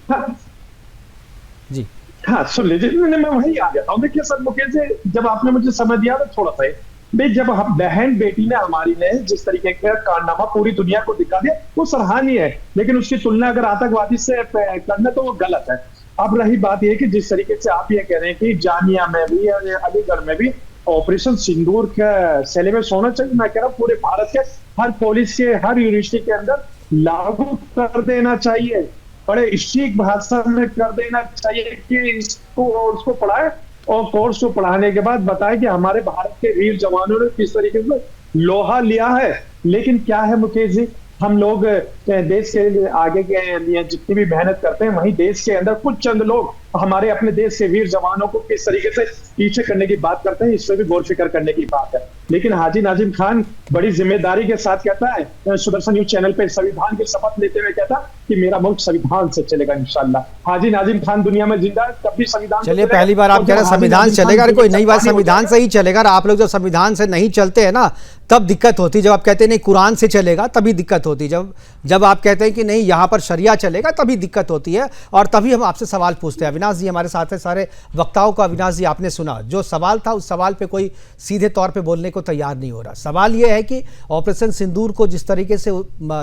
जी हाँ सुन लीजिए, मैं वहीं आ गया हूँ। देखिए सर मुकेश जी, जब आपने मुझे समय दिया तो थोड़ा सा भाई, जब हम बहन बेटी ने हमारी ने जिस तरीके का कारनामा पूरी दुनिया को दिखा दिया वो सराहनीय है, लेकिन उसकी तुलना अगर आतंकवादी से करना तो वो गलत है। अब रही बात यह कि जिस तरीके से आप ये कह रहे हैं कि जामिया में भी और अलीगढ़ में भी ऑपरेशन सिंदूर का सिलेबस होना चाहिए, मैं कह रहा हूँ पूरे भारत के हर कॉलेज के हर यूनिवर्सिटी के अंदर लागू कर देना चाहिए, बड़े स्ट्रिक्ट भाषा में कर देना चाहिए कि इसको और उसको पढ़ाए और कोर्स को पढ़ाने के बाद बताए कि हमारे भारत के वीर जवानों ने किस तरीके से लोहा लिया है। लेकिन क्या है मुकेश जी, हम लोग देश के आगे के लिए जितनी भी मेहनत करते हैं वहीं देश के अंदर कुछ चंद लोग हमारे अपने देश के वीर जवानों को किस तरीके से पीछे करने की बात करते हैं, इस पर भी गौर फिक्र करने की बात है। लेकिन हाजी नाजिम खान बड़ी जिम्मेदारी के साथ कहता है, सुदर्शन न्यूज चैनल पे संविधान की शपथ लेते हुए कहता कि मेरा मुल्क संविधान से चलेगा इंशाल्लाह। हाजी नाजिम खान दुनिया में जिंदा है तब भी संविधान। चलिए पहली बार आप कह रहे हैं संविधान चलेगा, कोई नई बात, संविधान से ही चलेगा। आप लोग जब संविधान से नहीं चलते हैं ना तब दिक्कत होती, जब आप कहते हैं नहीं कुरान से चलेगा तभी दिक्कत होती, जब आप कहते हैं कि नहीं यहाँ पर शरिया चलेगा तभी दिक्कत होती है। और तभी हम आपसे सवाल पूछते हैं। अविनाश जी हमारे साथ है, सारे वक्ताओं को अविनाश जी आपने सुना, जो सवाल था उस सवाल पे कोई सीधे तौर पे बोलने को तैयार नहीं हो रहा। सवाल ये है कि ऑपरेशन सिंदूर को जिस तरीके से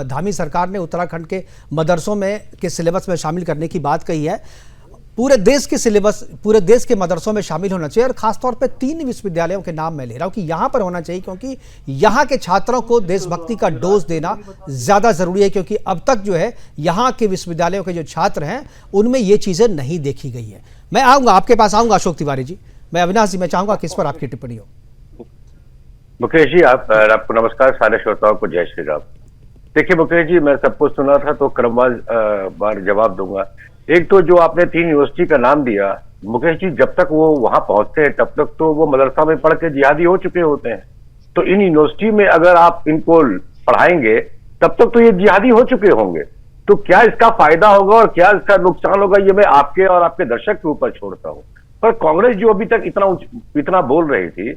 धामी सरकार ने उत्तराखंड के मदरसों में के सिलेबस में शामिल करने की बात कही है, पूरे देश के सिलेबस पूरे देश के मदरसों में शामिल होना चाहिए। और खासतौर पे 3 विश्वविद्यालयों के नाम मैं ले रहा हूं कि यहां पर होना चाहिए, क्योंकि यहां के छात्रों को देशभक्ति का डोज देना ज्यादा जरूरी है, क्योंकि अब तक जो है यहां के विश्वविद्यालयों के जो छात्र हैं उनमें ये चीजें नहीं देखी गई है। मैं आऊंगा आपके पास, आऊंगा अशोक तिवारी जी, मैं अविनाश जी मैं चाहूंगा कि इस पर आपकी टिप्पणी हो। मुकेश जी आपको नमस्कार, सारे श्रोताओं को जय श्री राम। देखिए मुकेश जी, मैं सब कुछ सुना था तो क्रमवार बार जवाब दूंगा। एक तो जो आपने 3 यूनिवर्सिटी का नाम दिया, मुकेश जी जब तक वो वहां पहुंचते हैं तब तक तो वो मदरसा में पढ़ के जिहादी हो चुके होते हैं। तो इन यूनिवर्सिटी में अगर आप इनको पढ़ाएंगे तब तक तो ये जिहादी हो चुके होंगे। तो क्या इसका फायदा होगा और क्या इसका नुकसान होगा, ये मैं आपके और आपके दर्शक के ऊपर छोड़ता हूं। पर कांग्रेस जो अभी तक इतना बोल रही थी,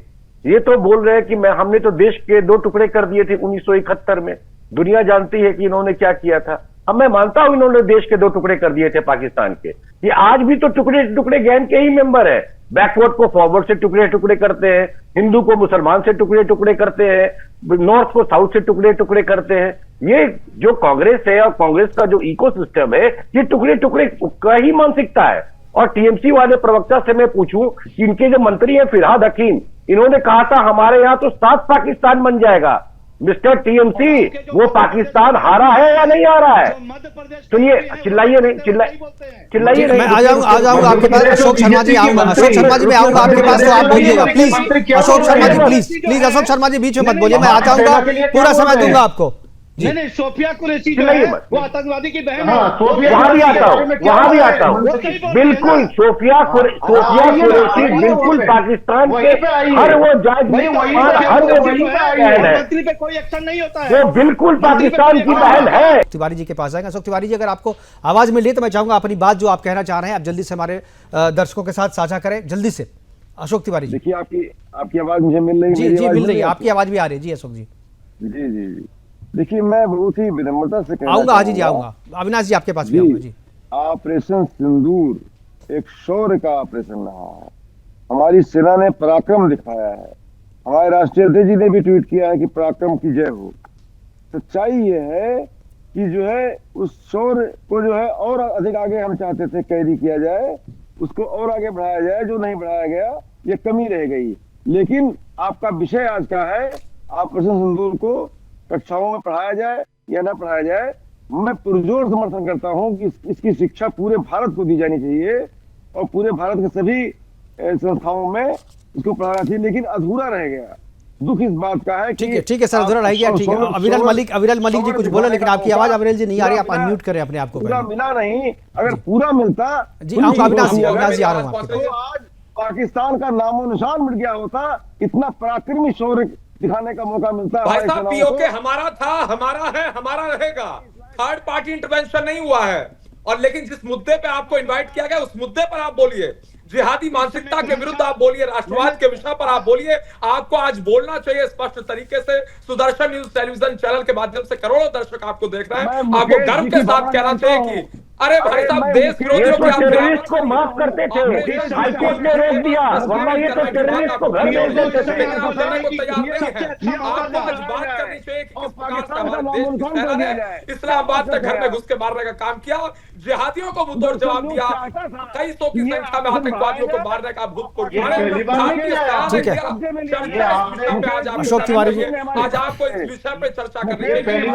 ये तो बोल रहे हैं कि हमने तो देश के 2 टुकड़े कर दिए थे 1971 में। दुनिया जानती है कि इन्होंने क्या किया था। अब मैं मानता हूं इन्होंने देश के 2 टुकड़े कर दिए थे पाकिस्तान के, ये आज भी तो टुकड़े टुकड़े गैंग के ही मेंबर है। बैकवर्ड को फॉरवर्ड से टुकड़े टुकड़े करते हैं, हिंदू को मुसलमान से टुकड़े टुकड़े करते हैं, नॉर्थ को साउथ से टुकड़े टुकड़े करते हैं। ये जो कांग्रेस है और कांग्रेस का जो इकोसिस्टम है, ये टुकड़े टुकड़े का ही मानसिकता है। और टीएमसी वाले प्रवक्ता से मैं पूछूं कि इनके जो मंत्री हैं फिरहाद हकीम, इन्होंने कहा था हमारे यहां तो 7 पाकिस्तान बन जाएगा। मिस्टर टीएमसी, वो पाकिस्तान हारा है या नहीं हारा है? सुनिए, चिल्लाइए नहीं, चिल्लाइए नहीं। मैं आ जाऊंगा आपके पास। अशोक शर्मा जी आऊंगा, अशोक शर्मा जी मैं आऊंगा आपके पास, तो आप बोलिएगा प्लीज। अशोक शर्मा जी प्लीज, अशोक शर्मा जी बीच में मत बोलिए, मैं आ जाऊंगा, पूरा समय दूंगा आपको। नहीं नहीं, सोफिया कुरैशी जो नहीं, है वो आतंकवादी की बहन है। हाँ, सोफिया वहां भी आता हूँ, वहां भी आता हूँ। वो सही बोल रहे हैं बिल्कुल ना। सोफिया कुरैशी बिल्कुल पाकिस्तान के हर वो जायज वही हर वो बहन है, मंत्री पे कोई एक्शन नहीं होता है। वो बिल्कुल पाकिस्तान की बहन है। तिवारी जी के पास जाएंगे। अशोक तिवारी जी, अगर आपको आवाज मिल रही है तो मैं चाहूंगा अपनी बात जो आप कहना चाह रहे हैं आप जल्दी से हमारे दर्शकों के साथ साझा करें, जल्दी से। अशोक तिवारी जी। देखिए, आपकी आवाज मुझे मिल रही है? जी मेरी जी आवाज मिल रही है, आपको? आपकी आवाज भी आ रही है जी अशोक जी। जी जी जी। देखिए, मैं बहुत ही विनम्रता से कहना आऊंगा हाजी जी, चाहूंगा। आऊंगा। अविनाश जी आपके पास भी जी। आऊंगा जी। ऑपरेशन सिंदूर एक शौर्य का ऑपरेशन रहा है। हमारी सेना ने पराक्रम दिखाया है। हमारे राष्ट्रीय अध्यक्ष जी ने भी ट्वीट किया है कि पराक्रम की जय हो। सच्चाई ये है कि जो है उस शौर्य को जो है और अधिक आगे हम चाहते थे कैरी किया जाए, उसको और आगे बढ़ाया जाए, जो नहीं बढ़ाया गया ये कमी रह गई। लेकिन आपका विषय आज का है ऑपरेशन सिंदूर को कक्षाओं में पढ़ाया जाए या न पढ़ाया जाए। मैं पुरजोर समर्थन करता हूं कि इसकी शिक्षा पूरे भारत को दी जानी चाहिए और पूरे भारत के सभी संस्थाओं में इसको पढ़ाना चाहिए, लेकिन अधूरा रह गया। दुख इस बात का है कि ठीक है सर, अधूरा रह गया। ठीक है, अविरल मलिक जी कुछ बोला, लेकिन आपकी आवाज अविरल जी नहीं आ रही, आप अनम्यूट करें अपने आप को। पूरा मिला नहीं, अगर पूरा मिलता जी अविनाश जी आ रहा हूँ आपके तो पास। आज पाकिस्तान का नामो निशान मिट गया होता। इतना पराक्रमी शौर्य दिखाने का मौका मिलता भाई है। साहब, पीओके हमारा था, हमारा है, हमारा रहेगा। थर्ड पार्टी इंटरवेंशन नहीं हुआ है। और लेकिन जिस मुद्दे पे आपको इनवाइट किया गया उस मुद्दे पर आप बोलिए। जिहादी मानसिकता के विरुद्ध आप बोलिए, राष्ट्रवाद के विषय पर आप बोलिए। आपको आज बोलना चाहिए स्पष्ट तरीके से। सुदर्शन न्यूज टेलीविजन चैनल के माध्यम से करोड़ों दर्शक आपको देख रहे हैं। आपको गर्व के साथ कहना चाहिए कि अरे भाई साहब, देश विरोधियों की आप टेररिस्ट को माफ करते थे, हाईकोर्ट ने रोक दिया, वरना ये तो टेररिस्ट को घर भेज देते थे। लेकिन आप देने को तैयार नहीं है। आपको आज बात करनी चाहिए कि किस प्रकार से हमारे देश की सेना ने इस्लामाबाद तक घर में घुस के मारने का काम किया, जिहादियों को मुंहतोड़ जवाब दिया, कई सौ की संख्या में आतंकवादियों को मारने का भूतपूर्व अशोक तिवारी जी, आज आपको इस विषय पे चर्चा करनी चाहिए।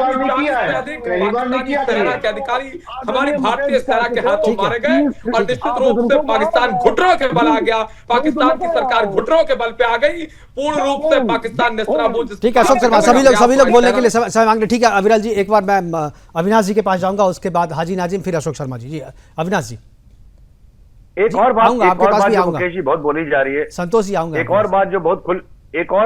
पाकिस्तानी सेना के अधिकारी हमारी भारतीय सेना के हाथों मारे गए और निश्चित रूप से पाकिस्तान घुटनों के बल आ गया। पाकिस्तान की सरकार घुटनों के बल पे आ गई। पूर्ण रूप से पाकिस्तान नेस्तनाबूद। ठीक है अशोक शर्मा, सभी लोग बोलने के लिए समय मांग रहे। ठीक है अविरल जी, एक बार मैं अविनाश जी के पास जाऊंगा, उसके बाद हाजी नाजिम, फिर अशोक शर्मा जी। जी अविनाश जी, एक और बात आपके पास भी आऊंगा। मुकेश जी बहुत बोली जा रही है, संतोष जी आऊंगा। एक और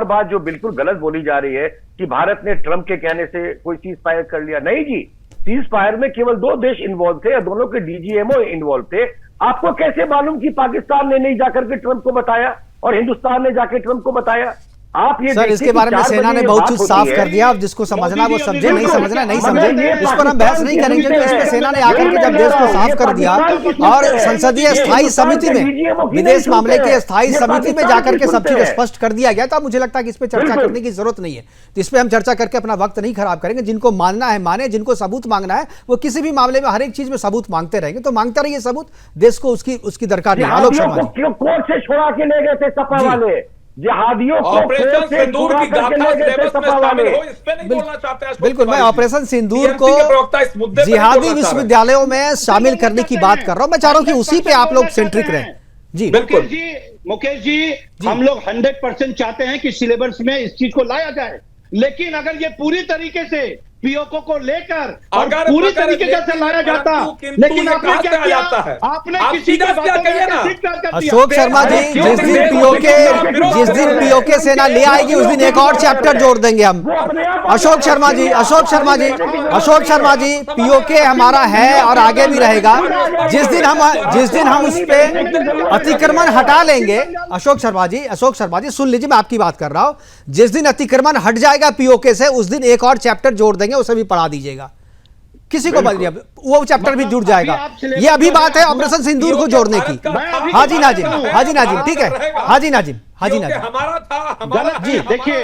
बात जो बिल्कुल गलत बोली जा रही है कि भारत ने ट्रंप के कहने से कोई सीज फायर कर लिया। नहीं जी, सीज फायर में केवल 2 देश इन्वॉल्व थे, दोनों के डीजीएमओ इन्वॉल्व थे। आपको कैसे मालूम कि पाकिस्तान ने नहीं जाकर के ट्रंप को बताया और हिंदुस्तान ने जाकर ट्रंप को बताया? आप ये सर इसके बारे में सेना ने बहुत कुछ साफ कर दिया। अब जिसको समझना वो समझे, नहीं समझना नहीं समझे, इस पर हम बहस नहीं करेंगे। तो इसमें सेना ने आकर के जब देश को साफ कर दिया और संसदीय स्थायी समिति में, विदेश मामले की स्थायी समिति में जाकर के सब चीज स्पष्ट कर दिया गया, तो मुझे लगता है कि इस पर चर्चा करने की जरूरत नहीं है। तो इस पर हम चर्चा करके अपना वक्त नहीं खराब करेंगे। जिनको मानना है माने, जिनको सबूत मांगना है वो किसी भी मामले में हर एक चीज में सबूत मांगते रहेंगे, तो मांगते रहिए सबूत। देश को उसकी दरकार नहीं। आलोक शर्मा जी, कोर्ट से छुड़ा के ले गए थे सपा वाले जिहादियों को, ऑपरेशन सिंदूर की गाथा सिलेबस में शामिल हो, इस पे नहीं बोलना चाहते हैं। बिल्कुल, मैं ऑपरेशन सिंदूर को जिहादी विश्वविद्यालयों में शामिल करने की बात कर रहा हूं। मैं चाह रहा हूं कि उसी पे आप लोग सेंट्रिक रहें। जी बिल्कुल मुकेश जी, हम लोग 100% चाहते हैं कि सिलेबस में इस चीज को लाया जाए, लेकिन अगर ये पूरी तरीके से पीओके को लेकर और पूरी तरीके से लाया जाता, लेकिन आपने क्या किया? आपने किसी की बातों में अशोक शर्मा जी, जिस दिन पीओके सेना ले आएगी उस दिन एक और चैप्टर जोड़ देंगे हम। अशोक शर्मा जी, पीओके हमारा है और आगे भी रहेगा। जिस दिन हम उस पे अतिक्रमण हटा लेंगे, अशोक शर्मा जी सुन लीजिए, मैं आपकी बात कर रहा हूं। जिस दिन अतिक्रमण हट जाएगा पीओके से, उस दिन एक और चैप्टर जोड़ देंगे, उसे भी पढ़ा दीजिएगा। किसी को बदलिए, वो चैप्टर भी जुड़ जाएगा। ये अभी बात है ऑपरेशन सिंदूर को जोड़ने की। हाजी नाजिम, ठीक है हाजी नाजिम हमारा था, हमारा जी। देखिए,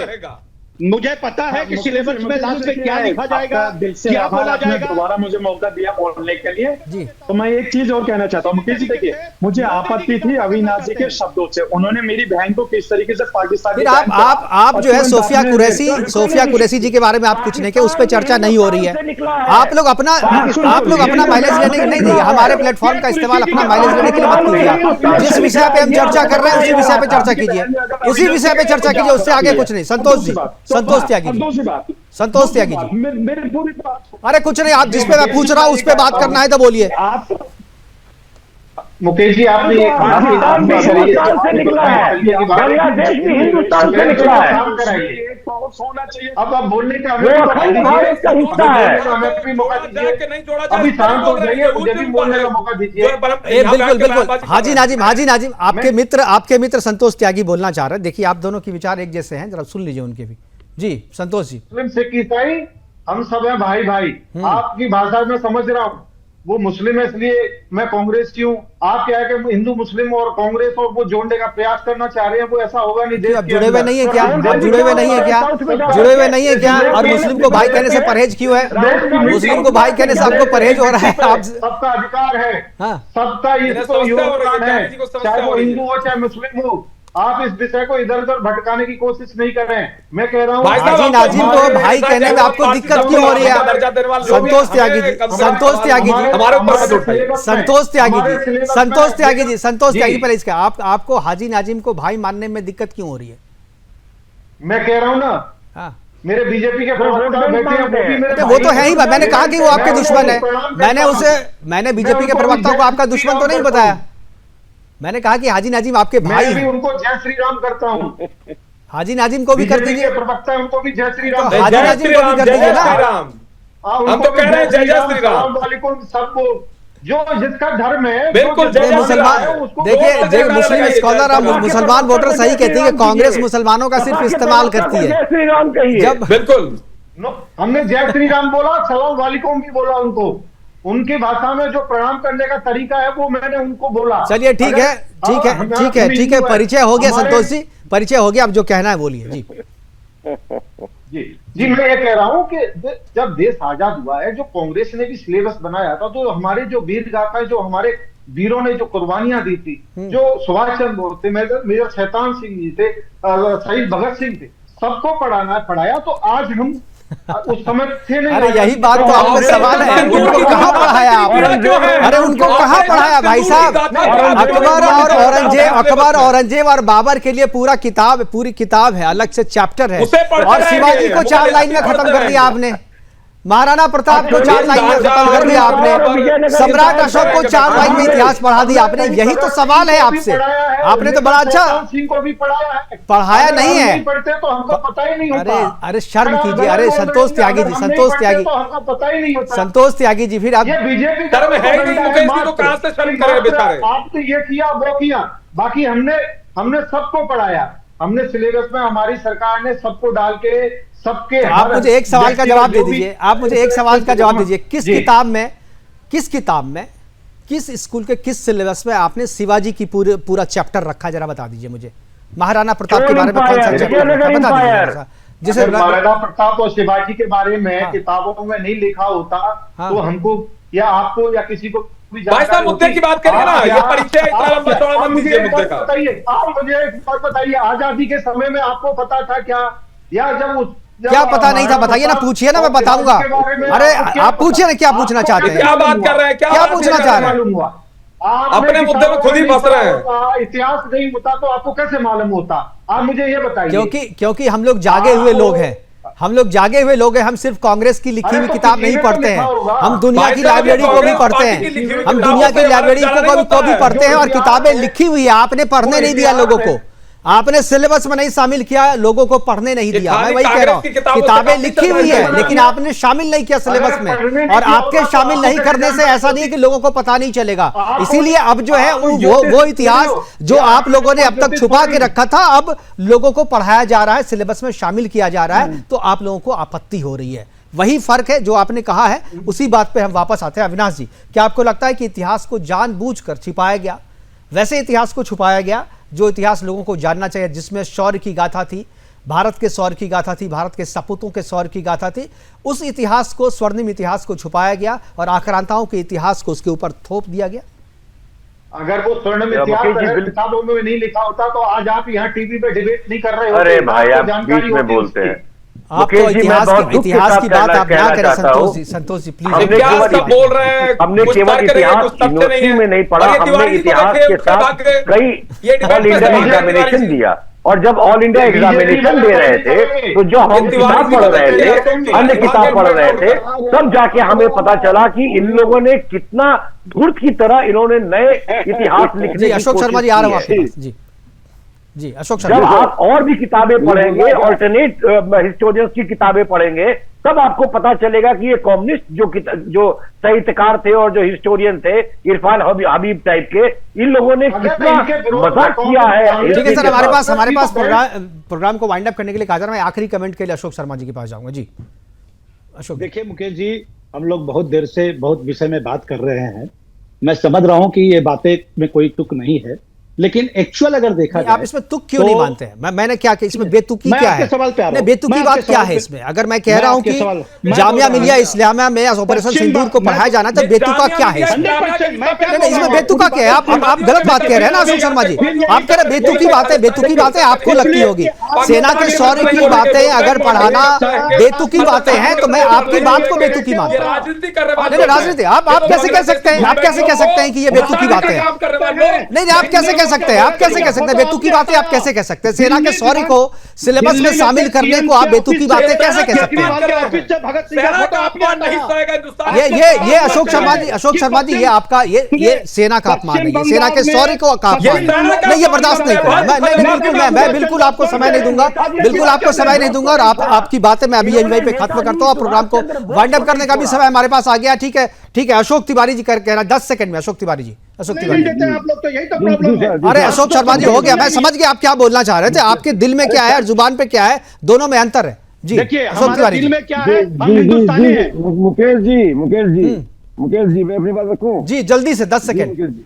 मुझे पता है कि सिलेबस में लास्ट में क्या लिखा जाएगा, दिल से क्या आभार, बोला आपने जाएगा। दोबारा मुझे मौका दिया बोलने के लिए जी। तो मैं एक चीज और कहना चाहता हूँ मुकेश जी। देखिए, मुझे आपत्ति थी अविनाश जी के शब्दों से। उन्होंने मेरी बहन को किस तरीके से पाकिस्तान फिर आप जो है सोफिया कुरैशी जी के बारे में आप कुछ नहीं, उस पर चर्चा नहीं हो रही है। आप लोग अपना माइलेज लेने के नहीं, हमारे प्लेटफॉर्म का इस्तेमाल अपना माइलेज लेने के लिए मत कीजिए। जिस विषय पे हम चर्चा कर रहे हैं उसी विषय पे चर्चा कीजिए, उससे आगे कुछ नहीं। संतोष त्यागी जी, संतोष त्यागी जी। मेरी पूरी बात अरे कुछ नहीं, आप जिस पे मैं पूछ रहा हूं उस पे बात करना है तो बोलिए। आप मुकेश जी आपने पाकिस्तान भी हिंदुस्तान से निकला है, बांग्लादेश भी हिंदुस्तान से निकला है। होना चाहिए। अब आप बोलने का वो अखंड भारत का हिस्सा है। हमें भी मौका दीजिए। नहीं जोड़ा अभी शांत हो जाइए, मुझे भी बोलने का मौका दीजिए। बिल्कुल बिल्कुल। हाजी नाजिम आपके मित्र संतोष त्यागी बोलना चाह रहे हैं। देखिए आप दोनों के विचार एक जैसे हैं, जरा सुन लीजिए उनके भी। जी संतोष जी। मुस्लिम सिख ईसाई हम सब हैं भाई भाई। आपकी भाषा में समझ रहा हूँ, वो मुस्लिम है इसलिए मैं कांग्रेस की हूँ। आप क्या है कि हिंदू मुस्लिम और कांग्रेस और वो जोड़ने का प्रयास करना चाह रहे हैं, वो ऐसा होगा नहीं। आप जुड़े हुए नहीं है क्या? आप जुड़े हुए नहीं है क्या? जुड़े हुए नहीं है क्या? और मुस्लिम को भाई कहने से परहेज क्यों है? मुस्लिम को भाई कहने से आपको परहेज हो रहा है? आप सबका अधिकार है, हाँ। सबका इसको योगदान है, चाहे वो हिंदू हो चाहे मुस्लिम हो। आप इस विषय को इधर उधर भटकाने की कोशिश नहीं कर रहे हैं। मैं कह रहा हूँ हाजी नाजिम को भाई कहने में आपको दिक्कत क्यों हो रही है? संतोष त्यागी जी, संतोष त्यागी जी, संतोष त्यागी पर इसका आपको हाजी नाजिम को भाई मानने में दिक्कत क्यों हो रही है? मैं कह रहा हूँ ना, हाँ। मेरे बीजेपी के प्रवक्ता बैठे हैं, वो भी मेरे वो तो है ही। मैंने कहा कि वो आपके दुश्मन है। मैंने बीजेपी के प्रवक्ता को आपका दुश्मन तो नहीं बताया। मैंने कहा कि हाजी नाजिम आपके भाई मैं भी हैं। उनको जय श्री राम करता हूँ। हाजी नाजिम को भी कर बीजेपी दीजिए। के प्रवक्ता है, उनको भी जय श्री राम। तो हाजी नाजिम को भी कर दीजिए ना। हम तो कह रहे हैं जय जय श्री राम। वालेकुम सबको, जो जिसका धर्म है बिल्कुल जय जय श्री राम। देखिए मुस्लिम स्कॉलर और मुसलमान वोटर सही कहती है कि कांग्रेस मुसलमानों का सिर्फ इस्तेमाल करती है। जय श्री राम कहिए। जब बिल्कुल हमने जय श्री राम बोला, सलाम वालेकुम भी बोला उनको। उनकी भाषा में जो प्रणाम करने का तरीका है वो मैंने उनको बोला। चलिए ठीक है, परिचय हो गया संतोष जी, परिचय हो गया। अब जो कहना है बोलिए जी। जी मैं ये कह रहा हूँ कि जब देश आजाद हुआ है, जो कांग्रेस ने भी सिलेबस बनाया था, तो हमारे जो वीर गाथा, जो हमारे वीरों ने जो कुर्बानियां दी थी, जो सुभाष चंद्र बोस थे, मेजर शैतान सिंह जी थे, शहीद भगत सिंह थे, सबको पढ़ाया। तो आज हम उस समय थे नहीं। अरे यही बात तो आप में सवाल है, उनको कहाँ पढ़ाया आपने? अरे उनको कहाँ पढ़ाया भाई साहब? अकबर औरंगजेब और बाबर के लिए पूरी किताब है, अलग से चैप्टर है। और शिवाजी को 4 लाइन में खत्म कर दिया आपने। महाराणा प्रताप को 4 लाइन में खत्म कर दिया आपने। सम्राट अशोक को 4 लाइन में इतिहास पढ़ा दिया आपने। यही तो सवाल है आपसे। आपने तो बड़ा अच्छा सिंह को भी पढ़ाया नहीं है। पढ़ते तो हमको पता ही नहीं होता। अरे शर्म कीजिए। अरे संतोष त्यागी जी, हमको पता ही नहीं होता। संतोष त्यागी जी, फिर आप ये बीजेपी धर्म है ही नहीं, मुकेश जी तो कहां से शर्म करे बेचारे। आपने ये किया वो किया, बाकी हमने सबको पढ़ाया। हमने सिलेबस में, हमारी सरकार ने सबको डाल के सबके। आप मुझे एक सवाल का जवाब दे दीजिए। आप मुझे एक सवाल का जवाब दीजिए। किस किताब में किस स्कूल के किस सिलेबस में आपने शिवाजी की पूरा चैप्टर रखा, जरा बता दीजिए मुझे। महाराणा प्रताप के बारे में कौन सा चैप्टर रखा, बता दीजिए। जैसे महाराणा प्रताप और शिवाजी के बारे में किताबों में नहीं लिखा होता तो हमको या आपको या किसी को भाई साहब मुद्दे की बात करिए ना। ये परिचय इतना लंबा चौड़ा मत दीजिए मुद्दे का। बताइए, आप मुझे एक बात बताइए, आजादी के समय में आपको पता था क्या, या जब क्या पता नहीं था? बताइए ना, पूछिए ना, मैं बताऊंगा। अरे आप पूछिए ना, क्या पूछना चाहते हैं? क्या बात कर रहे हैं? क्या पूछना चाह रहे हैं? अपने मुद्दे में खुद ही फंस रहे हैं। इतिहास नहीं होता तो आपको कैसे मालूम होता? आप मुझे ये बताइए। क्योंकि हम लोग जागे हुए लोग हैं। हम सिर्फ कांग्रेस की लिखी हुई किताब नहीं पढ़ते हैं, हम दुनिया की लाइब्रेरी को भी पढ़ते हैं। हम दुनिया की लाइब्रेरी को भी पढ़ते हैं और किताबें लिखी हुई है। आपने पढ़ने नहीं दिया लोगों को, आपने सिलेबस में नहीं शामिल किया, लोगों को पढ़ने नहीं दिया। मैं वही कह रहा हूँ, किताबें लिखी हुई है लेकिन आपने शामिल नहीं किया सिलेबस में। और आपके शामिल नहीं करने से ऐसा नहीं है कि लोगों को पता नहीं चलेगा। इसीलिए अब जो है वो इतिहास जो आप लोगों ने अब तक छुपा के रखा था, अब लोगों को पढ़ाया जा रहा है, सिलेबस में शामिल किया जा रहा है, तो आप लोगों को आपत्ति हो रही है। वही फर्क है जो आपने कहा है, उसी बात पे हम वापस आते हैं। अविनाश जी, क्या आपको लगता है कि इतिहास को जानबूझकर छिपाया गया? वैसे इतिहास को छुपाया गया जो इतिहास लोगों को जानना चाहिए, जिसमें शौर्य की गाथा थी, भारत के शौर्य की गाथा थी, भारत के सपूतों के शौर्य की गाथा थी, उस इतिहास को, स्वर्णिम इतिहास को छुपाया गया और आक्रांताओं के इतिहास को उसके ऊपर थोप दिया गया। अगर वो स्वर्णिम इतिहास किताबों में नहीं लिखा होता तो आज आप यहाँ टीवी पे डिबेट नहीं कर रहे होते। अरे भाई आप बीच में बोलते हैं। आप तो इतिहास की बात आप ना करें संतोष जी प्लीज। बोल रहे हैं हमने केवल इतिहास यूनिवर्सिटी में नहीं पढ़ा, हमने इतिहास के साथ कई ऑल इंडिया एग्जामिनेशन दिया और जब ऑल इंडिया एग्जामिनेशन दे रहे थे तो जो हम किताब पढ़ रहे थे, अन्य किताब पढ़ रहे थे, तब जाके हमें पता चला कि इन लोगों ने कितना धूर्त की तरह इन्होंने नए इतिहास लिखने जी की अशोक शर्मा जी कोशिश आ रहा हूं की आपके है। पास। जी जी अशोक जब शर्मा आप और भी किताबें पढ़ेंगे, ऑल्टरनेट हिस्टोरियंस की किताबें पढ़ेंगे, तब आपको पता चलेगा कि ये कम्युनिस्ट जो साहित्यकार थे और जो हिस्टोरियन थे, इरफान हबीब टाइप के, इन लोगों ने कितना मजाक किया है। ठीक है सर, हमारे पास प्रोग्राम को वाइंड अप करने के लिए कहा जा रहा है। मैं आखिरी कमेंट के लिए अशोक शर्मा जी के पास जाऊंगा। जी अशोक। देखिए मुकेश जी, हम लोग बहुत देर से बहुत विषय में बात कर रहे हैं। मैं समझ रहा हूं कि ये बातें में कोई तुक नहीं है, लेकिन एक्चुअल अगर देखा जाए, आप इसमें तुक क्यों नहीं मानते हैं? मैंने क्या किया इसमें? बेतुकी क्या है? नहीं, बेतुकी बात क्या है इसमें? अगर मैं कह रहा हूं कि जामिया मिलिया इस्लामिया में ऑपरेशन सिंदूर को पढ़ाया जाना, तो बेतुका क्या है इसमें? नहीं, इसमें बेतुका क्या है? आप गलत बात कह रहे हैं ना अशोक शर्मा जी। आप कह रहे बेतुकी बातें आपको लगती होगी। सेना के शौर्य की बातें अगर पढ़ाना बेतुकी बातें हैं, तो मैं आपकी बात को बेतुकी मानता हूं। राजनीति आप कैसे कह सकते हैं? आप कैसे कह सकते हैं कि ये बेतुकी बातें हैं? नहीं, आप कैसे कह सकते हैं? आप कैसे कह सकते हैं बेतुकी बातें? आप कैसे कह सकते हैं? सेना के शौर्य को सिलेबस में शामिल करने को आप बेतुकी बातें कैसे कह सकते हैं? ये अशोक शर्मा जी, ये आपका ये सेना का अपमान नहीं है, सेना के शौर्य को का अपमान नहीं, ये बर्दाश्त नहीं करूंगा। मैं बिल्कुल आपको समय नहीं दूंगा, बिल्कुल आपको समय नहीं दूंगा। और आपकी बातें मैं अभी यहीं पे खत्म करता हूँ। प्रोग्राम को वाइंड अप करने का भी समय हमारे पास आ गया। ठीक है अशोक तिवारी जी कहना 10 सेकंड में। अशोक तिवारी जी, अशोक तिवारी जी। आप लोग तो यही तो प्रॉब्लम है। अरे अशोक शर्मा जी, हो गया, मैं समझ गया आप क्या बोलना चाह रहे थे। आपके दिल में क्या है और जुबान पे क्या है, दोनों में अंतर है। जी देखिए, अशोक तिवारी दिल जी। में क्या है, हम हिंदुस्तानी हैं। मुकेश जी मैं अपनी बात रखूं? जी जल्दी से 10 सेकंड। मुकेश जी,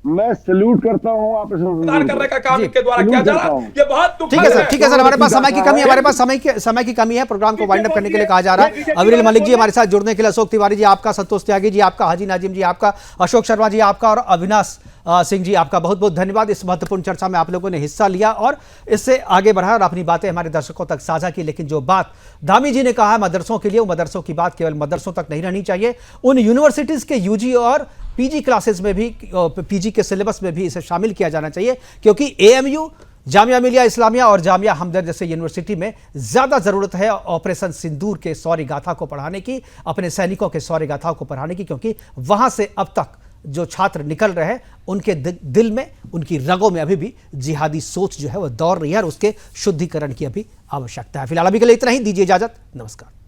मैं सल्यूट करता हूँ ऑपरेशन करने का काम इनके द्वारा किया जा रहा है। ये बहुत ठीक है सर, हमारे पास समय की कमी है, हमारे पास समय की कमी है। प्रोग्राम को वाइंड अप करने के लिए कहा जा रहा है। अविरल मलिक जी हमारे साथ जुड़ने के लिए, अशोक तिवारी जी आपका, संतोष त्यागी जी आपका, हाजी नाजिम जी आपका, अशोक शर्मा जी आपका और अविनाश सिंह जी आपका बहुत बहुत धन्यवाद। इस महत्वपूर्ण चर्चा में आप लोगों ने हिस्सा लिया और इससे आगे बढ़ा और अपनी बातें हमारे दर्शकों तक साझा की। लेकिन जो बात धामी जी ने कहा मदरसों के लिए, वो मदरसों की बात केवल मदरसों तक नहीं रहनी चाहिए, उन यूनिवर्सिटीज के यूजी और पीजी क्लासेस में भी, पीजी के सिलेबस में भी इसे शामिल किया जाना चाहिए। क्योंकि एएमयू, जामिया मिलिया इस्लामिया और जामिया हमदर्द जैसे यूनिवर्सिटी में ज्यादा जरूरत है ऑपरेशन सिंदूर के शौर्य गाथा को पढ़ाने की, अपने सैनिकों के शौर्य गाथा को पढ़ाने की, क्योंकि वहां से अब तक जो छात्र निकल रहे हैं उनके दिल में, उनकी रगों में अभी भी जिहादी सोच जो है वो दौड़ रही है और उसके शुद्धिकरण की अभी आवश्यकता है। फिलहाल अभी के लिए इतना ही, दीजिए इजाजत, नमस्कार।